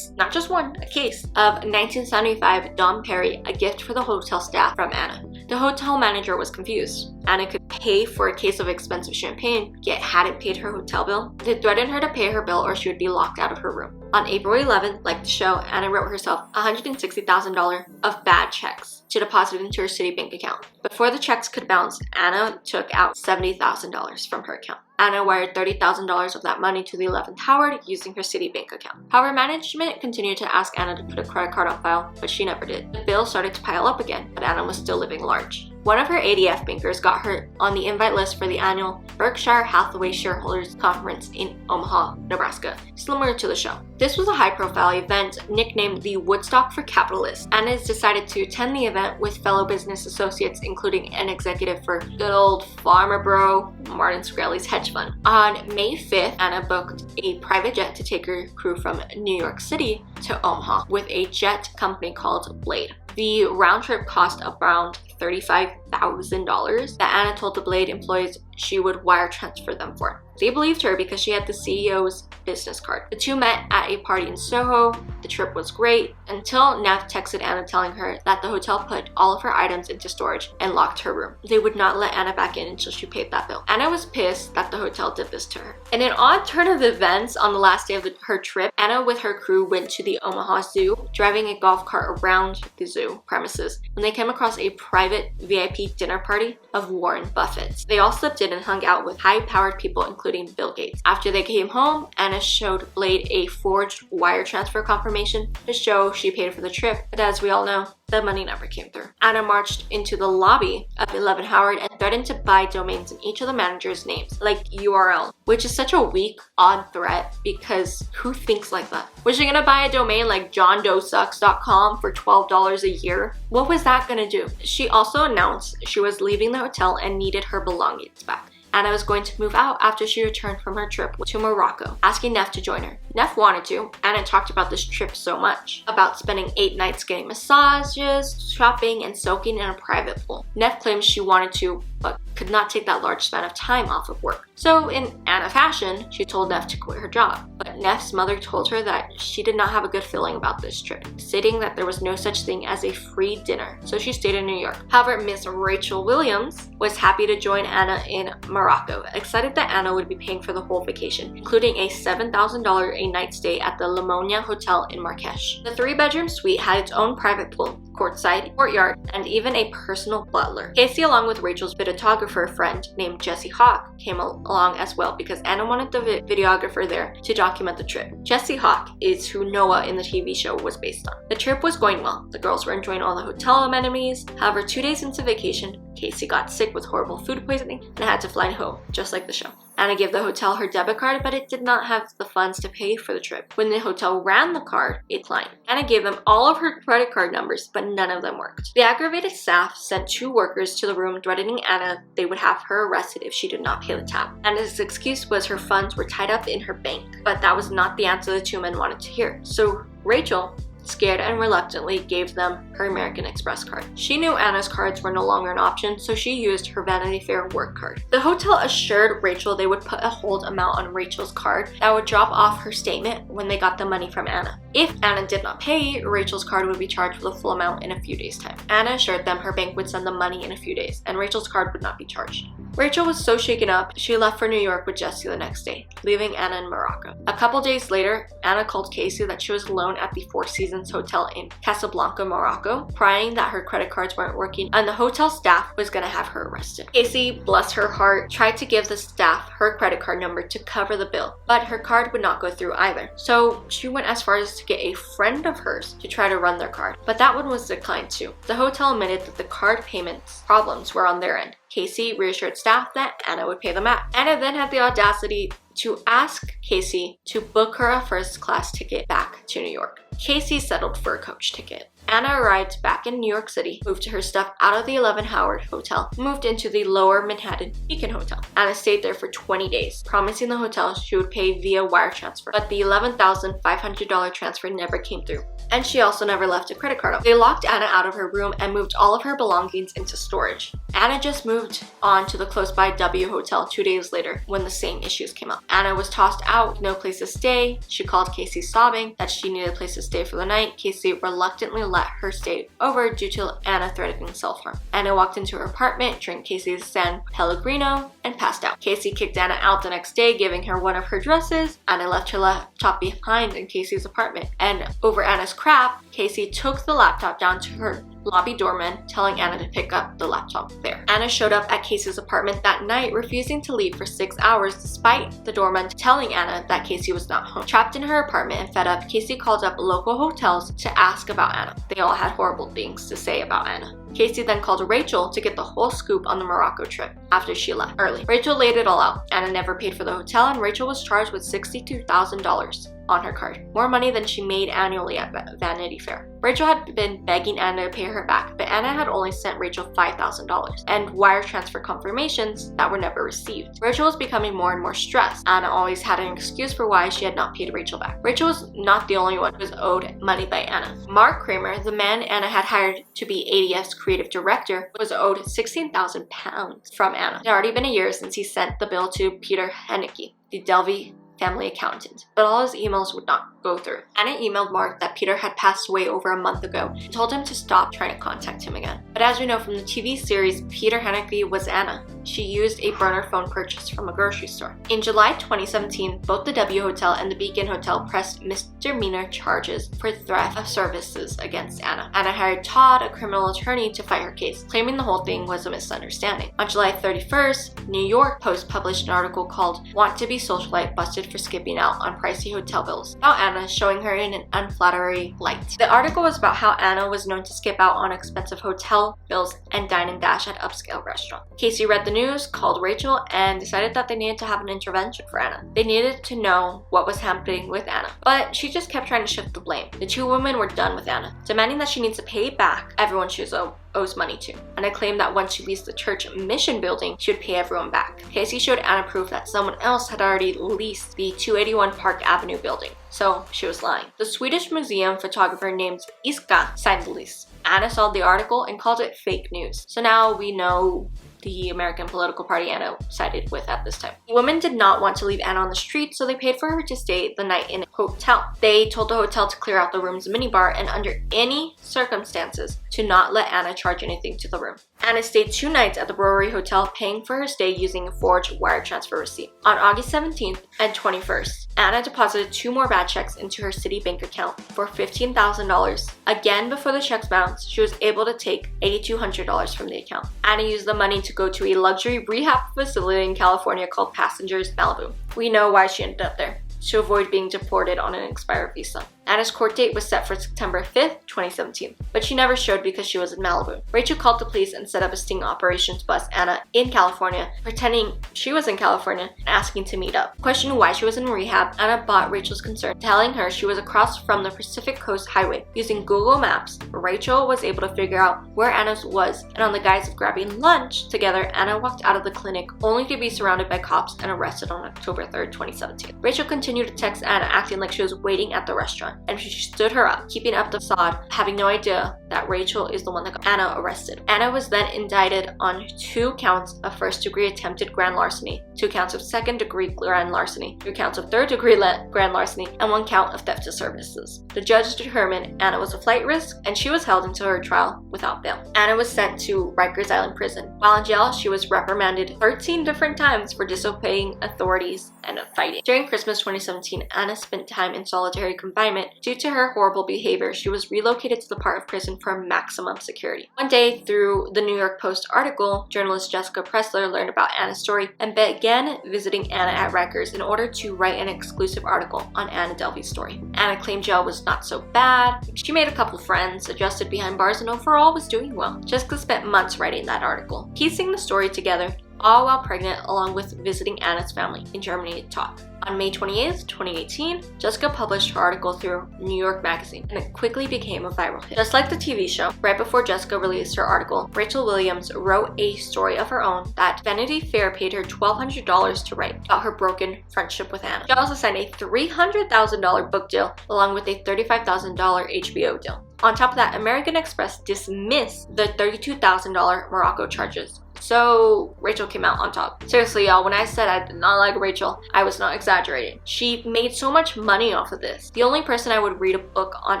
not just one, a case of 1975 Dom Perry, a gift for the hotel staff from Anna. The hotel manager was confused. Anna could pay for a case of expensive champagne, yet hadn't paid her hotel bill. They threatened her to pay her bill or she would be locked out of her room. On April 11th, like the show, Anna wrote herself $160,000 of bad checks to deposit into her city bank account. Before the checks could bounce, Anna took out $70,000 from her account. Anna wired $30,000 of that money to the 11th Howard using her city bank account. However, management continued to ask Anna to put a credit card on file, but she never did. The bill started to pile up again, but Anna was still living large. One of her ADF bankers got her on the invite list for the annual Berkshire Hathaway Shareholders Conference in Omaha, Nebraska, similar to the show. This was a high-profile event nicknamed the Woodstock for Capitalists. Anna decided to attend the event with fellow business associates, including an executive for good old Farmer Bro, Martin Shkreli's hedge fund. On May 5th, Anna booked a private jet to take her crew from New York City to Omaha with a jet company called Blade. The round trip cost around $35 $100,000 that Anna told the Blade employees she would wire transfer them for. They believed her because she had the CEO's business card. The two met at a party in Soho. The trip was great until Neff texted Anna telling her that the hotel put all of her items into storage and locked her room. They would not let Anna back in until she paid that bill. Anna was pissed that the hotel did this to her. In an odd turn of events, on the last day of her trip, Anna with her crew went to the Omaha Zoo, driving a golf cart around the zoo premises when they came across a private VIP dinner party of Warren Buffett's. They all slipped in and hung out with high-powered people, including Bill Gates. After they came home, Anna showed Blade a forged wire transfer confirmation to show she paid for the trip, but as we all know, the money never came through. Anna marched into the lobby of 11 Howard and threatened to buy domains in each of the managers' names, like URL, which is such a weak, odd threat because who thinks like that? Was she gonna buy a domain like johndoesucks.com for $12 a year? What was that gonna do? She also announced she was leaving the hotel and needed her belongings back. Anna was going to move out after she returned from her trip to Morocco, asking Neff to join her. Neff wanted to. Anna talked about this trip so much, about spending 8 nights getting massages, shopping, and soaking in a private pool. Neff claimed she wanted to, but could not take that large span of time off of work. So in Anna fashion, she told Neff to quit her job. But Neff's mother told her that she did not have a good feeling about this trip, stating that there was no such thing as a free dinner, so she stayed in New York. However, Miss Rachel Williams was happy to join Anna in Morocco, excited that Anna would be paying for the whole vacation, including a $7,000 a night stay at the Lamonia Hotel in Marrakesh. The 3-bedroom suite had its own private pool, courtside, courtyard, and even a personal butler. Casey, along with Rachel's videographer friend named Jesse Hawk, came along as well because Anna wanted the videographer there to document the trip. Jesse Hawk is who Noah in the TV show was based on. The trip was going well. The girls were enjoying all the hotel amenities. However, 2 days into vacation, Casey got sick with horrible food poisoning and had to fly home, just like the show. Anna gave the hotel her debit card, but it did not have the funds to pay for the trip. When the hotel ran the card, it declined. Anna gave them all of her credit card numbers, but none of them worked. The aggravated staff sent 2 workers to the room threatening Anna they would have her arrested if she did not pay the tab. Anna's excuse was her funds were tied up in her bank, but that was not the answer the 2 men wanted to hear. So Rachel, scared and reluctantly, gave them her American Express card. She knew Anna's cards were no longer an option, so she used her Vanity Fair work card. The hotel assured Rachel they would put a hold amount on Rachel's card that would drop off her statement when they got the money from Anna. If Anna did not pay, Rachel's card would be charged for the full amount in a few days' time. Anna assured them her bank would send the money in a few days, and Rachel's card would not be charged. Rachel was so shaken up, she left for New York with Jesse the next day, leaving Anna in Morocco. A couple days later, Anna called Casey that she was alone at the Four Seasons Hotel in Casablanca, Morocco, crying that her credit cards weren't working and the hotel staff was gonna have her arrested. Casey, bless her heart, tried to give the staff her credit card number to cover the bill, but her card would not go through either. So she went as far as to get a friend of hers to try to run their card, but that one was declined too. The hotel admitted that the card payments problems were on their end. Casey reassured staff that Anna would pay them back. Anna then had the audacity to ask Casey to book her a first-class ticket back to New York. Casey settled for a coach ticket. Anna arrived back in New York City, moved her stuff out of the 11 Howard Hotel, moved into the Lower Manhattan Beacon Hotel. Anna stayed there for 20 days, promising the hotel she would pay via wire transfer, but the $11,500 transfer never came through. And she also never left a credit card. They locked Anna out of her room and moved all of her belongings into storage. Anna just moved on to the close by W Hotel 2 days later when the same issues came up. Anna was tossed out, no place to stay. She called Casey sobbing that she needed a place to stay for the night. Casey reluctantly let her stay over due to Anna threatening self-harm. Anna walked into her apartment, drank Casey's San Pellegrino, and passed out. Casey kicked Anna out the next day, giving her one of her dresses. Anna left her laptop behind in Casey's apartment, and over Anna's crap, Casey took the laptop down to her lobby doorman, telling Anna to pick up the laptop there. Anna showed up at Casey's apartment that night, refusing to leave for 6 hours despite the doorman telling Anna that Casey was not home. Trapped in her apartment and fed up, Casey called up local hotels to ask about Anna. They all had horrible things to say about Anna. Casey then called Rachel to get the whole scoop on the Morocco trip after she left early. Rachel laid it all out. Anna never paid for the hotel and Rachel was charged with $62,000. on her card, more money than she made annually at Vanity Fair. Rachel had been begging Anna to pay her back, but Anna had only sent Rachel $5,000 and wire transfer confirmations that were never received. Rachel was becoming more and more stressed. Anna always had an excuse for why she had not paid Rachel back. Rachel was not the only one who was owed money by Anna. Mark Kramer, the man Anna had hired to be ADF's creative director, was owed £16,000 from Anna. It had already been a year since he sent the bill to Peter Haneke, the Delvey family accountant, but all his emails would not go through. Anna emailed Mark that Peter had passed away over a month ago and told him to stop trying to contact him again. But as we know from the TV series, Peter Haneke was Anna. She used a burner phone purchased from a grocery store. In July 2017, both the W Hotel and the Beacon Hotel pressed misdemeanor charges for theft of services against Anna. Anna hired Todd, a criminal attorney, to fight her case, claiming the whole thing was a misunderstanding. On July 31st, New York Post published an article called "Want to be Socialite Busted for Skipping Out on Pricey Hotel Bills," about Anna, showing her in an unflattering light. The article was about how Anna was known to skip out on expensive hotel bills and dine and dash at upscale restaurants. Casey read the news, called Rachel, and decided that they needed to have an intervention for Anna. They needed to know what was happening with Anna, but she just kept trying to shift the blame. The two women were done with Anna, demanding that she needs to pay back everyone she owes money to. Anna claimed that once she leased the church mission building, she would pay everyone back. Casey showed Anna proof that someone else had already leased the 281 Park Avenue building, so she was lying. The Swedish museum photographer named Iska signed the lease. Anna saw the article and called it fake news. So now we know the American political party Anna sided with at this time. The women did not want to leave Anna on the street, so they paid for her to stay the night in a hotel. They told the hotel to clear out the room's minibar and under any circumstances to not let Anna charge anything to the room. Anna stayed 2 nights at the Brewery Hotel, paying for her stay using a forged wire transfer receipt. On August 17th and 21st, Anna deposited 2 more bad checks into her Citibank account for $15,000. Again, before the checks bounced, she was able to take $8,200 from the account. Anna used the money to go to a luxury rehab facility in California called Passengers Malibu. We know why she ended up there: to avoid being deported on an expired visa. Anna's court date was set for September 5th, 2017, but she never showed because she was in Malibu. Rachel called the police and set up a sting operation to bust Anna in California, pretending she was in California and asking to meet up. Questioned why she was in rehab, Anna bought Rachel's concern, telling her she was across from the Pacific Coast Highway. Using Google Maps, Rachel was able to figure out where Anna was, and on the guise of grabbing lunch together, Anna walked out of the clinic only to be surrounded by cops and arrested on October 3rd, 2017. Rachel continued to text Anna, acting like she was waiting at the restaurant, and she stood her up, keeping up the facade, having no idea that Rachel is the one that got Anna arrested. Anna was then indicted on 2 counts of first-degree attempted grand larceny, 2 counts of second-degree grand larceny, 2 counts of third-degree grand larceny, and 1 count of theft of services. The judge determined Anna was a flight risk, and she was held until her trial without bail. Anna was sent to Rikers Island Prison. While in jail, she was reprimanded 13 different times for disobeying authorities and fighting. During Christmas 2017, Anna spent time in solitary confinement. Due to her horrible behavior, she was relocated to the part of prison for maximum security. One day, through the New York Post article, journalist Jessica Pressler learned about Anna's story and began visiting Anna at Rikers in order to write an exclusive article on Anna Delvey's story. Anna claimed jail was not so bad. She made a couple friends, adjusted behind bars, and overall was doing well. Jessica spent months writing that article, piecing the story together, all while pregnant, along with visiting Anna's family in Germany to talk. On May 28th, 2018, Jessica published her article through New York Magazine, and it quickly became a viral hit. Just like the TV show, right before Jessica released her article, Rachel Williams wrote a story of her own that Vanity Fair paid her $1,200 to write about her broken friendship with Anna. She also signed a $300,000 book deal along with a $35,000 HBO deal. On top of that, American Express dismissed the $32,000 Morocco charges. So Rachel came out on top. Seriously, y'all, when I said I did not like Rachel, I was not exaggerating. She made so much money off of this. The only person I would read a book on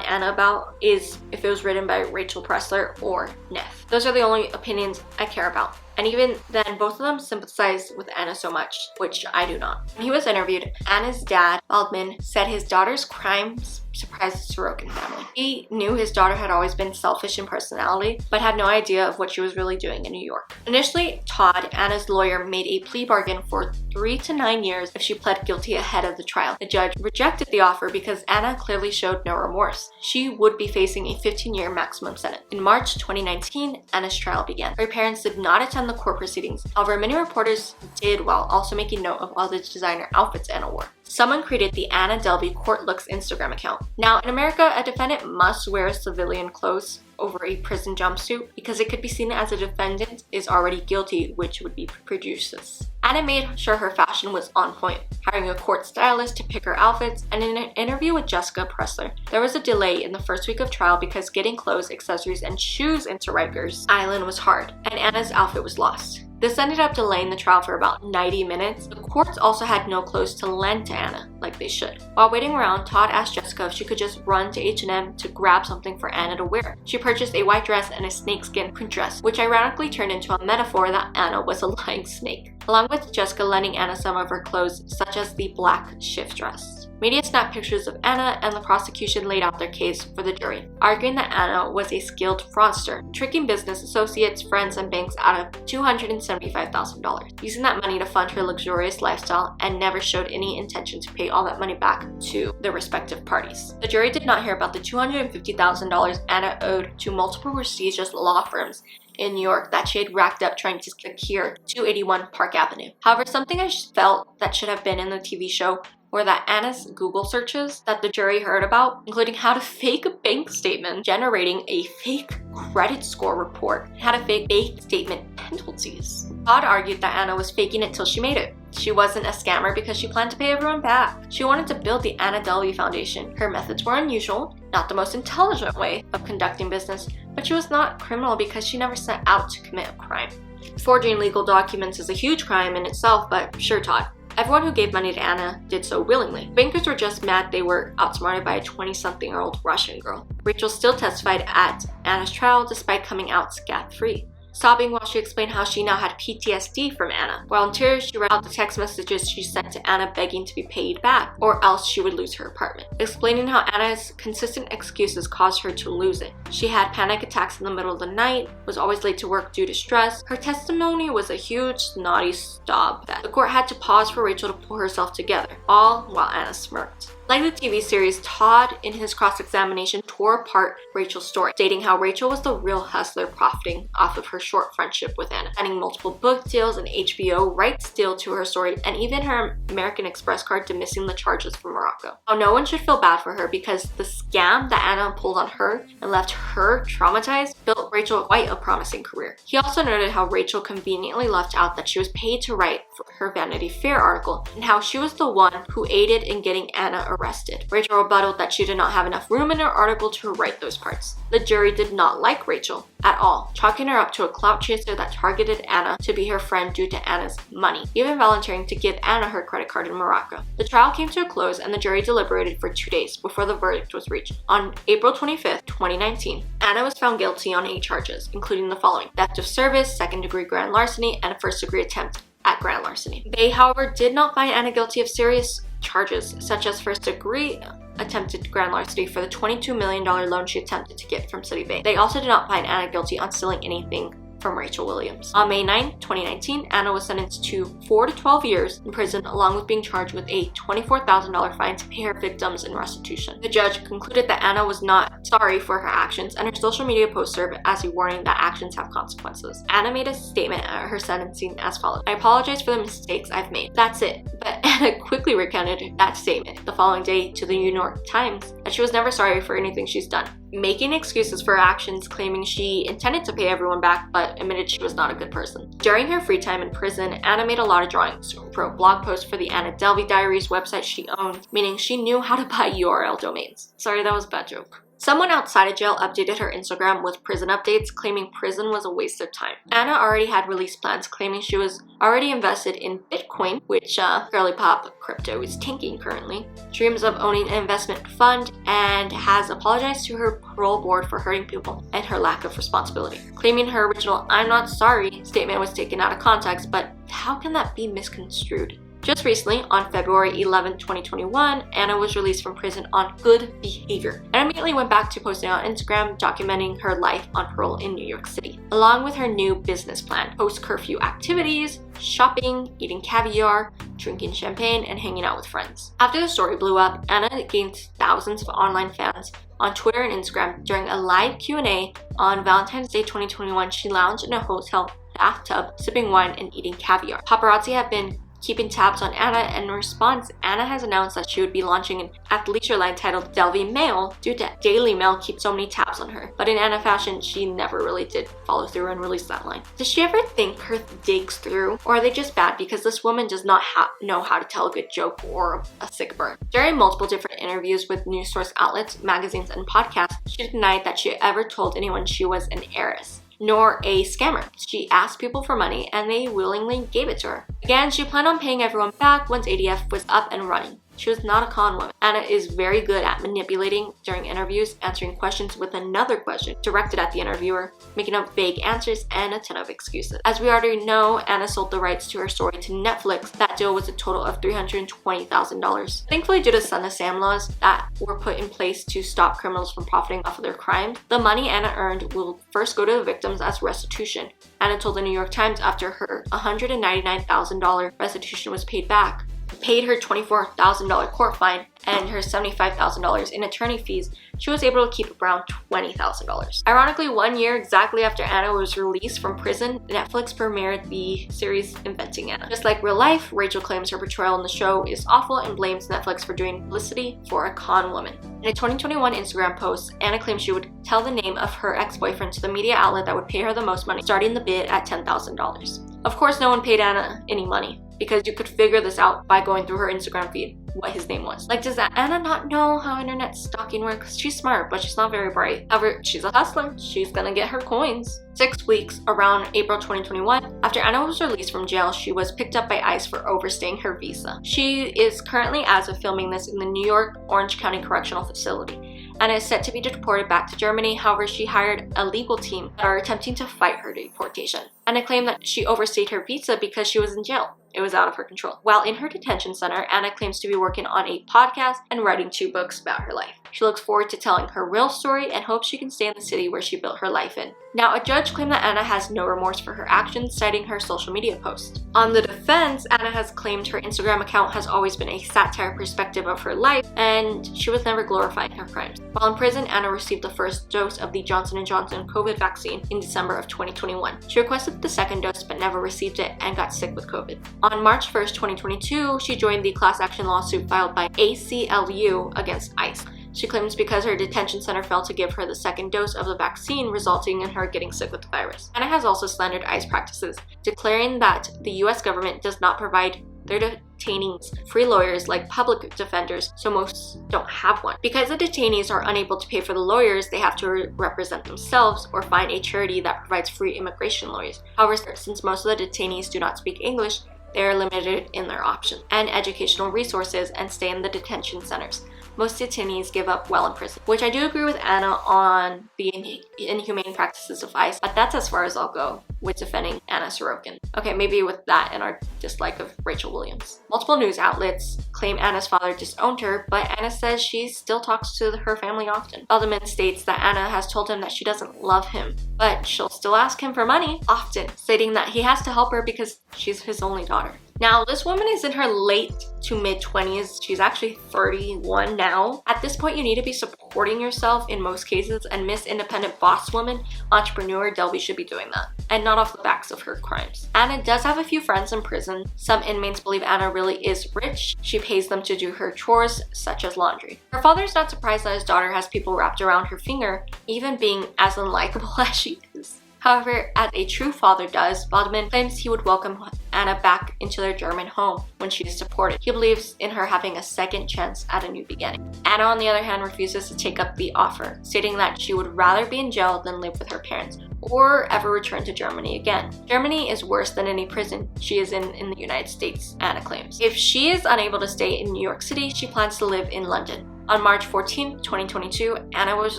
Anna about is if it was written by Rachel Pressler or Neff. Those are the only opinions I care about. And even then, both of them sympathize with Anna so much, which I do not. When he was interviewed, Anna's dad, Waldman, said his daughter's crimes surprised the Sorokin family. He knew his daughter had always been selfish in personality, but had no idea of what she was really doing in New York. Initially, Todd, Anna's lawyer, made a plea bargain for 3 to 9 years if she pled guilty ahead of the trial. The judge rejected the offer because Anna clearly showed no remorse. She would be facing a 15-year maximum sentence. In March 2019, Anna's trial began. Her parents did not attend the court proceedings. However, many reporters did, while also making note of all the designer outfits Anna wore. someone created the Anna Delvey Court Looks Instagram account. Now, in America, a defendant must wear civilian clothes over a prison jumpsuit because it could be seen as a defendant is already guilty, which would be prejudice. Anna made sure her fashion was on point, hiring a court stylist to pick her outfits, and in an interview with Jessica Pressler, there was a delay in the first week of trial because getting clothes, accessories, and shoes into Rikers Island was hard, and Anna's outfit was lost. This ended up delaying the trial for about 90 minutes. The courts also had no clothes to lend to Anna, like they should. While waiting around, Todd asked Jessica if she could just run to H&M to grab something for Anna to wear. She purchased a white dress and a snakeskin print dress, which ironically turned into a metaphor that Anna was a lying snake, along with Jessica lending Anna some of her clothes, such as the black shift dress. Media snapped pictures of Anna, and the prosecution laid out their case for the jury, arguing that Anna was a skilled fraudster, tricking business associates, friends, and banks out of $275,000, using that money to fund her luxurious lifestyle, and never showed any intention to pay all that money back to the respective parties. The jury did not hear about the $250,000 Anna owed to multiple prestigious law firms in New York that she had racked up trying to secure 281 Park Avenue. However, something I felt that should have been in the TV show were that Anna's Google searches that the jury heard about, including how to fake a bank statement, generating a fake credit score report, and how to fake bank statement penalties. Todd argued that Anna was faking it till she made it. She wasn't a scammer because she planned to pay everyone back. She wanted to build the Anna Delvey Foundation. Her methods were unusual, not the most intelligent way of conducting business, but she was not criminal because she never set out to commit a crime. Forging legal documents is a huge crime in itself, but sure, Todd. Everyone who gave money to Anna did so willingly. Bankers were just mad they were outsmarted by a 20-something-year-old Russian girl. Rachel still testified at Anna's trial despite coming out scot-free, sobbing while she explained how she now had PTSD from Anna. While in tears, she read out the text messages she sent to Anna begging to be paid back, or else she would lose her apartment, explaining how Anna's consistent excuses caused her to lose it. She had panic attacks in the middle of the night, was always late to work due to stress. Her testimony was a huge snotty stop that the court had to pause for Rachel to pull herself together, all while Anna smirked. Like the TV series, Todd, in his cross-examination, tore apart Rachel's story, stating how Rachel was the real hustler profiting off of her short friendship with Anna, signing multiple book deals and HBO rights deal to her story, and even her American Express card to missing the charges from Morocco. Now, no one should feel bad for her because the scam that Anna pulled on her and left her traumatized built Rachel quite a promising career. He also noted how Rachel conveniently left out that she was paid to write for her Vanity Fair article, and how she was the one who aided in getting Anna arrested. Rachel rebutted that she did not have enough room in her article to write those parts. The jury did not like Rachel at all, chalking her up to a clout chaser that targeted Anna to be her friend due to Anna's money, even volunteering to give Anna her credit card in Morocco. The trial came to a close and the jury deliberated for 2 days before the verdict was reached. On April 25th, 2019, Anna was found guilty on 8 charges, including the following: theft of service, second-degree grand larceny, and a first-degree attempt at grand larceny. They, however, did not find Anna guilty of serious charges, such as first-degree attempted grand larceny for the $22 million loan she attempted to get from Citibank. They also did not find Anna guilty on stealing anything from Rachel Williams. On May 9, 2019, Anna was sentenced to 4 to 12 years in prison, along with being charged with a $24,000 fine to pay her victims in restitution. The judge concluded that Anna was not sorry for her actions, and her social media posts serve as a warning that actions have consequences. Anna made a statement at her sentencing as follows: "I apologize for the mistakes I've made." That's it. But Anna quickly recounted that statement the following day to the New York Times that she was never sorry for anything she's done, making excuses for her actions, claiming she intended to pay everyone back but admitted she was not a good person. During her free time in prison, Anna made a lot of drawings, wrote blog posts for the Anna Delvey Diaries website she owned, meaning she knew how to buy URL domains. Sorry, that was a bad joke. Someone outside of jail updated her Instagram with prison updates, claiming prison was a waste of time. Anna already had release plans, claiming she was already invested in Bitcoin, which girly pop crypto is tanking currently, dreams of owning an investment fund, and has apologized to her parole board for hurting people and her lack of responsibility, claiming her original "I'm not sorry" statement was taken out of context, but how can that be misconstrued? Just recently, on February 11, 2021, Anna was released from prison on good behavior and immediately went back to posting on Instagram documenting her life on parole in New York City, along with her new business plan: post-curfew activities, shopping, eating caviar, drinking champagne, and hanging out with friends. After the story blew up, Anna gained thousands of online fans on Twitter and Instagram. During a live Q&A on Valentine's Day 2021, she lounged in a hotel bathtub, sipping wine and eating caviar. Paparazzi have been keeping tabs on Anna, and in response, Anna has announced that she would be launching an athleisure line titled Delvey Mail due to Daily Mail keep so many tabs on her. But in Anna fashion, she never really did follow through and release that line. Does she ever think her digs through? Or are they just bad because this woman does not know how to tell a good joke or a sick burn? During multiple different interviews with news source outlets, magazines, and podcasts, she denied that she ever told anyone she was an heiress, nor a scammer. She asked people for money and they willingly gave it to her. Again, she planned on paying everyone back once ADF was up and running. She was not a con woman. Anna is very good at manipulating during interviews, answering questions with another question directed at the interviewer, making up vague answers, and a ton of excuses. As we already know, Anna sold the rights to her story to Netflix. That deal was a total of $320,000. Thankfully, due to Son of Sam laws that were put in place to stop criminals from profiting off of their crimes, the money Anna earned will first go to the victims as restitution. Anna told the New York Times after her $199,000 restitution was paid back, paid her $24,000 court fine, and her $75,000 in attorney fees, she was able to keep around $20,000. Ironically, 1 year exactly after Anna was released from prison, Netflix premiered the series Inventing Anna. Just like real life, Rachel claims her portrayal in the show is awful and blames Netflix for doing publicity for a con woman. In a 2021 Instagram post, Anna claimed she would tell the name of her ex-boyfriend to the media outlet that would pay her the most money, starting the bid at $10,000. Of course, no one paid Anna any money, because you could figure this out by going through her Instagram feed, what his name was. Like, does Anna not know how internet stalking works? She's smart, but she's not very bright. However, she's a hustler. She's gonna get her coins. 6 weeks, around April 2021, after Anna was released from jail, she was picked up by ICE for overstaying her visa. She is currently, as of filming this, in the New York Orange County Correctional Facility. Anna is set to be deported back to Germany. However, she hired a legal team that are attempting to fight her deportation. Anna claimed that she overstayed her visa because she was in jail. It was out of her control. While in her detention center, Anna claims to be working on a podcast and writing 2 books about her life. She looks forward to telling her real story and hopes she can stay in the city where she built her life in. Now, a judge claimed that Anna has no remorse for her actions, citing her social media post. On the defense, Anna has claimed her Instagram account has always been a satire perspective of her life, and she was never glorifying her crimes. While in prison, Anna received the first dose of the Johnson & Johnson COVID vaccine in December of 2021. She requested the second dose but never received it and got sick with COVID. On March 1st, 2022, she joined the class action lawsuit filed by ACLU against ICE. She claims because her detention center failed to give her the second dose of the vaccine, resulting in her getting sick with the virus. Anna has also slandered ICE practices, declaring that the US government does not provide their detainees free lawyers like public defenders, so most don't have one. Because the detainees are unable to pay for the lawyers, they have to represent themselves or find a charity that provides free immigration lawyers. However, since most of the detainees do not speak English, they are limited in their options and educational resources and stay in the detention centers. Most detainees give up while in prison, which I do agree with Anna on the inhumane practices of ICE, but that's as far as I'll go with defending Anna Sorokin. Okay, maybe with that and our dislike of Rachel Williams. Multiple news outlets claim Anna's father disowned her, but Anna says she still talks to her family often. Feldman states that Anna has told him that she doesn't love him, but she'll still ask him for money often, stating that he has to help her because she's his only daughter. Now, this woman is in her late to mid-20s. She's actually 31 now. At this point, you need to be supporting yourself in most cases, and Miss Independent Boss Woman, Entrepreneur Delvey should be doing that, and not off the backs of her crimes. Anna does have a few friends in prison. Some inmates believe Anna really is rich. She pays them to do her chores, such as laundry. Her father's not surprised that his daughter has people wrapped around her finger, even being as unlikable as she is. However, as a true father does, Feldman claims he would welcome Anna back into their German home when she is deported. He believes in her having a second chance at a new beginning. Anna, on the other hand, refuses to take up the offer, stating that she would rather be in jail than live with her parents or ever return to Germany again. Germany is worse than any prison she is in the United States, Anna claims. If she is unable to stay in New York City, she plans to live in London. On March 14, 2022, Anna was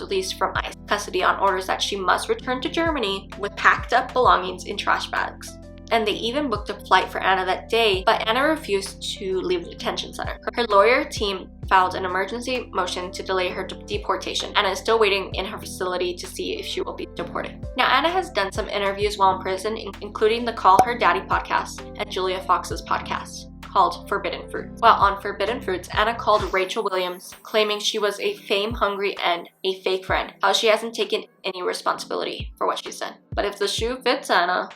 released from ICE custody on orders that she must return to Germany with packed up belongings in trash bags. And they even booked a flight for Anna that day, but Anna refused to leave the detention center. Her lawyer team filed an emergency motion to delay her deportation. Anna is still waiting in her facility to see if she will be deported. Now, Anna has done some interviews while in prison, including the Call Her Daddy podcast and Julia Fox's podcast called Forbidden Fruits. While on Forbidden Fruits, Anna called Rachel Williams, claiming she was a fame-hungry and a fake friend, how she hasn't taken any responsibility for what she said. But if the shoe fits Anna,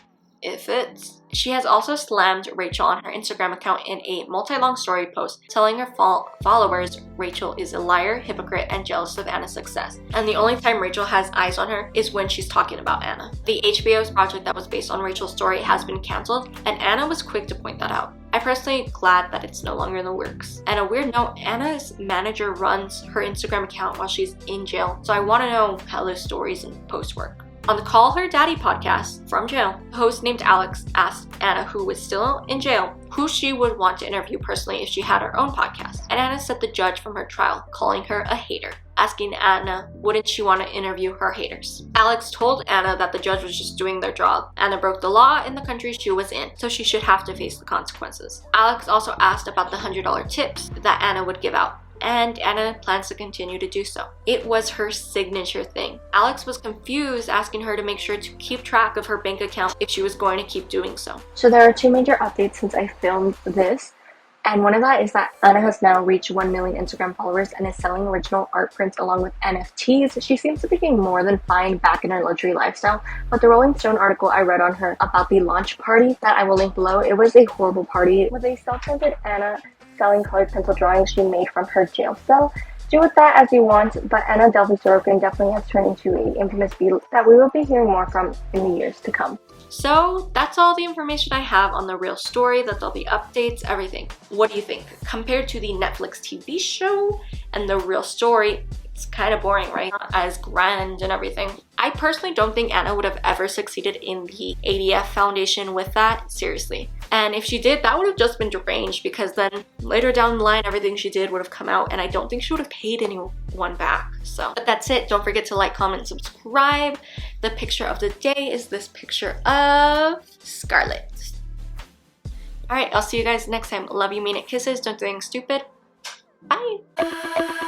if it's. She has also slammed Rachel on her Instagram account in a multi-long story post telling her followers Rachel is a liar, hypocrite, and jealous of Anna's success. And the only time Rachel has eyes on her is when she's talking about Anna. The HBO's project that was based on Rachel's story has been cancelled, and Anna was quick to point that out. I'm personally glad that it's no longer in the works. And a weird note, Anna's manager runs her Instagram account while she's in jail, so I want to know how those stories and posts work. On the Call Her Daddy podcast from jail, a host named Alex asked Anna, who was still in jail, who she would want to interview personally if she had her own podcast. And Anna said the judge from her trial, calling her a hater, asking Anna wouldn't she want to interview her haters. Alex told Anna that the judge was just doing their job. Anna broke the law in the country she was in, so she should have to face the consequences. Alex also asked about the $100 tips that Anna would give out, and Anna plans to continue to do so. It was her signature thing. Alex was confused, asking her to make sure to keep track of her bank account if she was going to keep doing so. So there are two major updates since I filmed this. And one of that is that Anna has now reached 1 million Instagram followers and is selling original art prints along with NFTs. She seems to be getting more than fine back in her luxury lifestyle. But the Rolling Stone article I read on her about the launch party that I will link below, it was a horrible party with a self-printed Anna selling colored pencil drawings she made from her jail cell. Do with that as you want, but Anna Delvey Sorokin definitely has turned into an infamous beat that we will be hearing more from in the years to come. So that's all the information I have on the real story, that there'll be updates, everything. What do you think? Compared to the Netflix TV show and the real story, it's kind of boring, right? Not as grand and everything. I personally don't think Anna would have ever succeeded in the ADF Foundation with that, seriously. And if she did, that would have just been deranged, because then later down the line, everything she did would have come out, and I don't think she would have paid anyone back. So, but that's it. Don't forget to like, comment, subscribe. The picture of the day is this picture of Scarlett. Alright, I'll see you guys next time. Love you, mean it, kisses. Don't do anything stupid. Bye!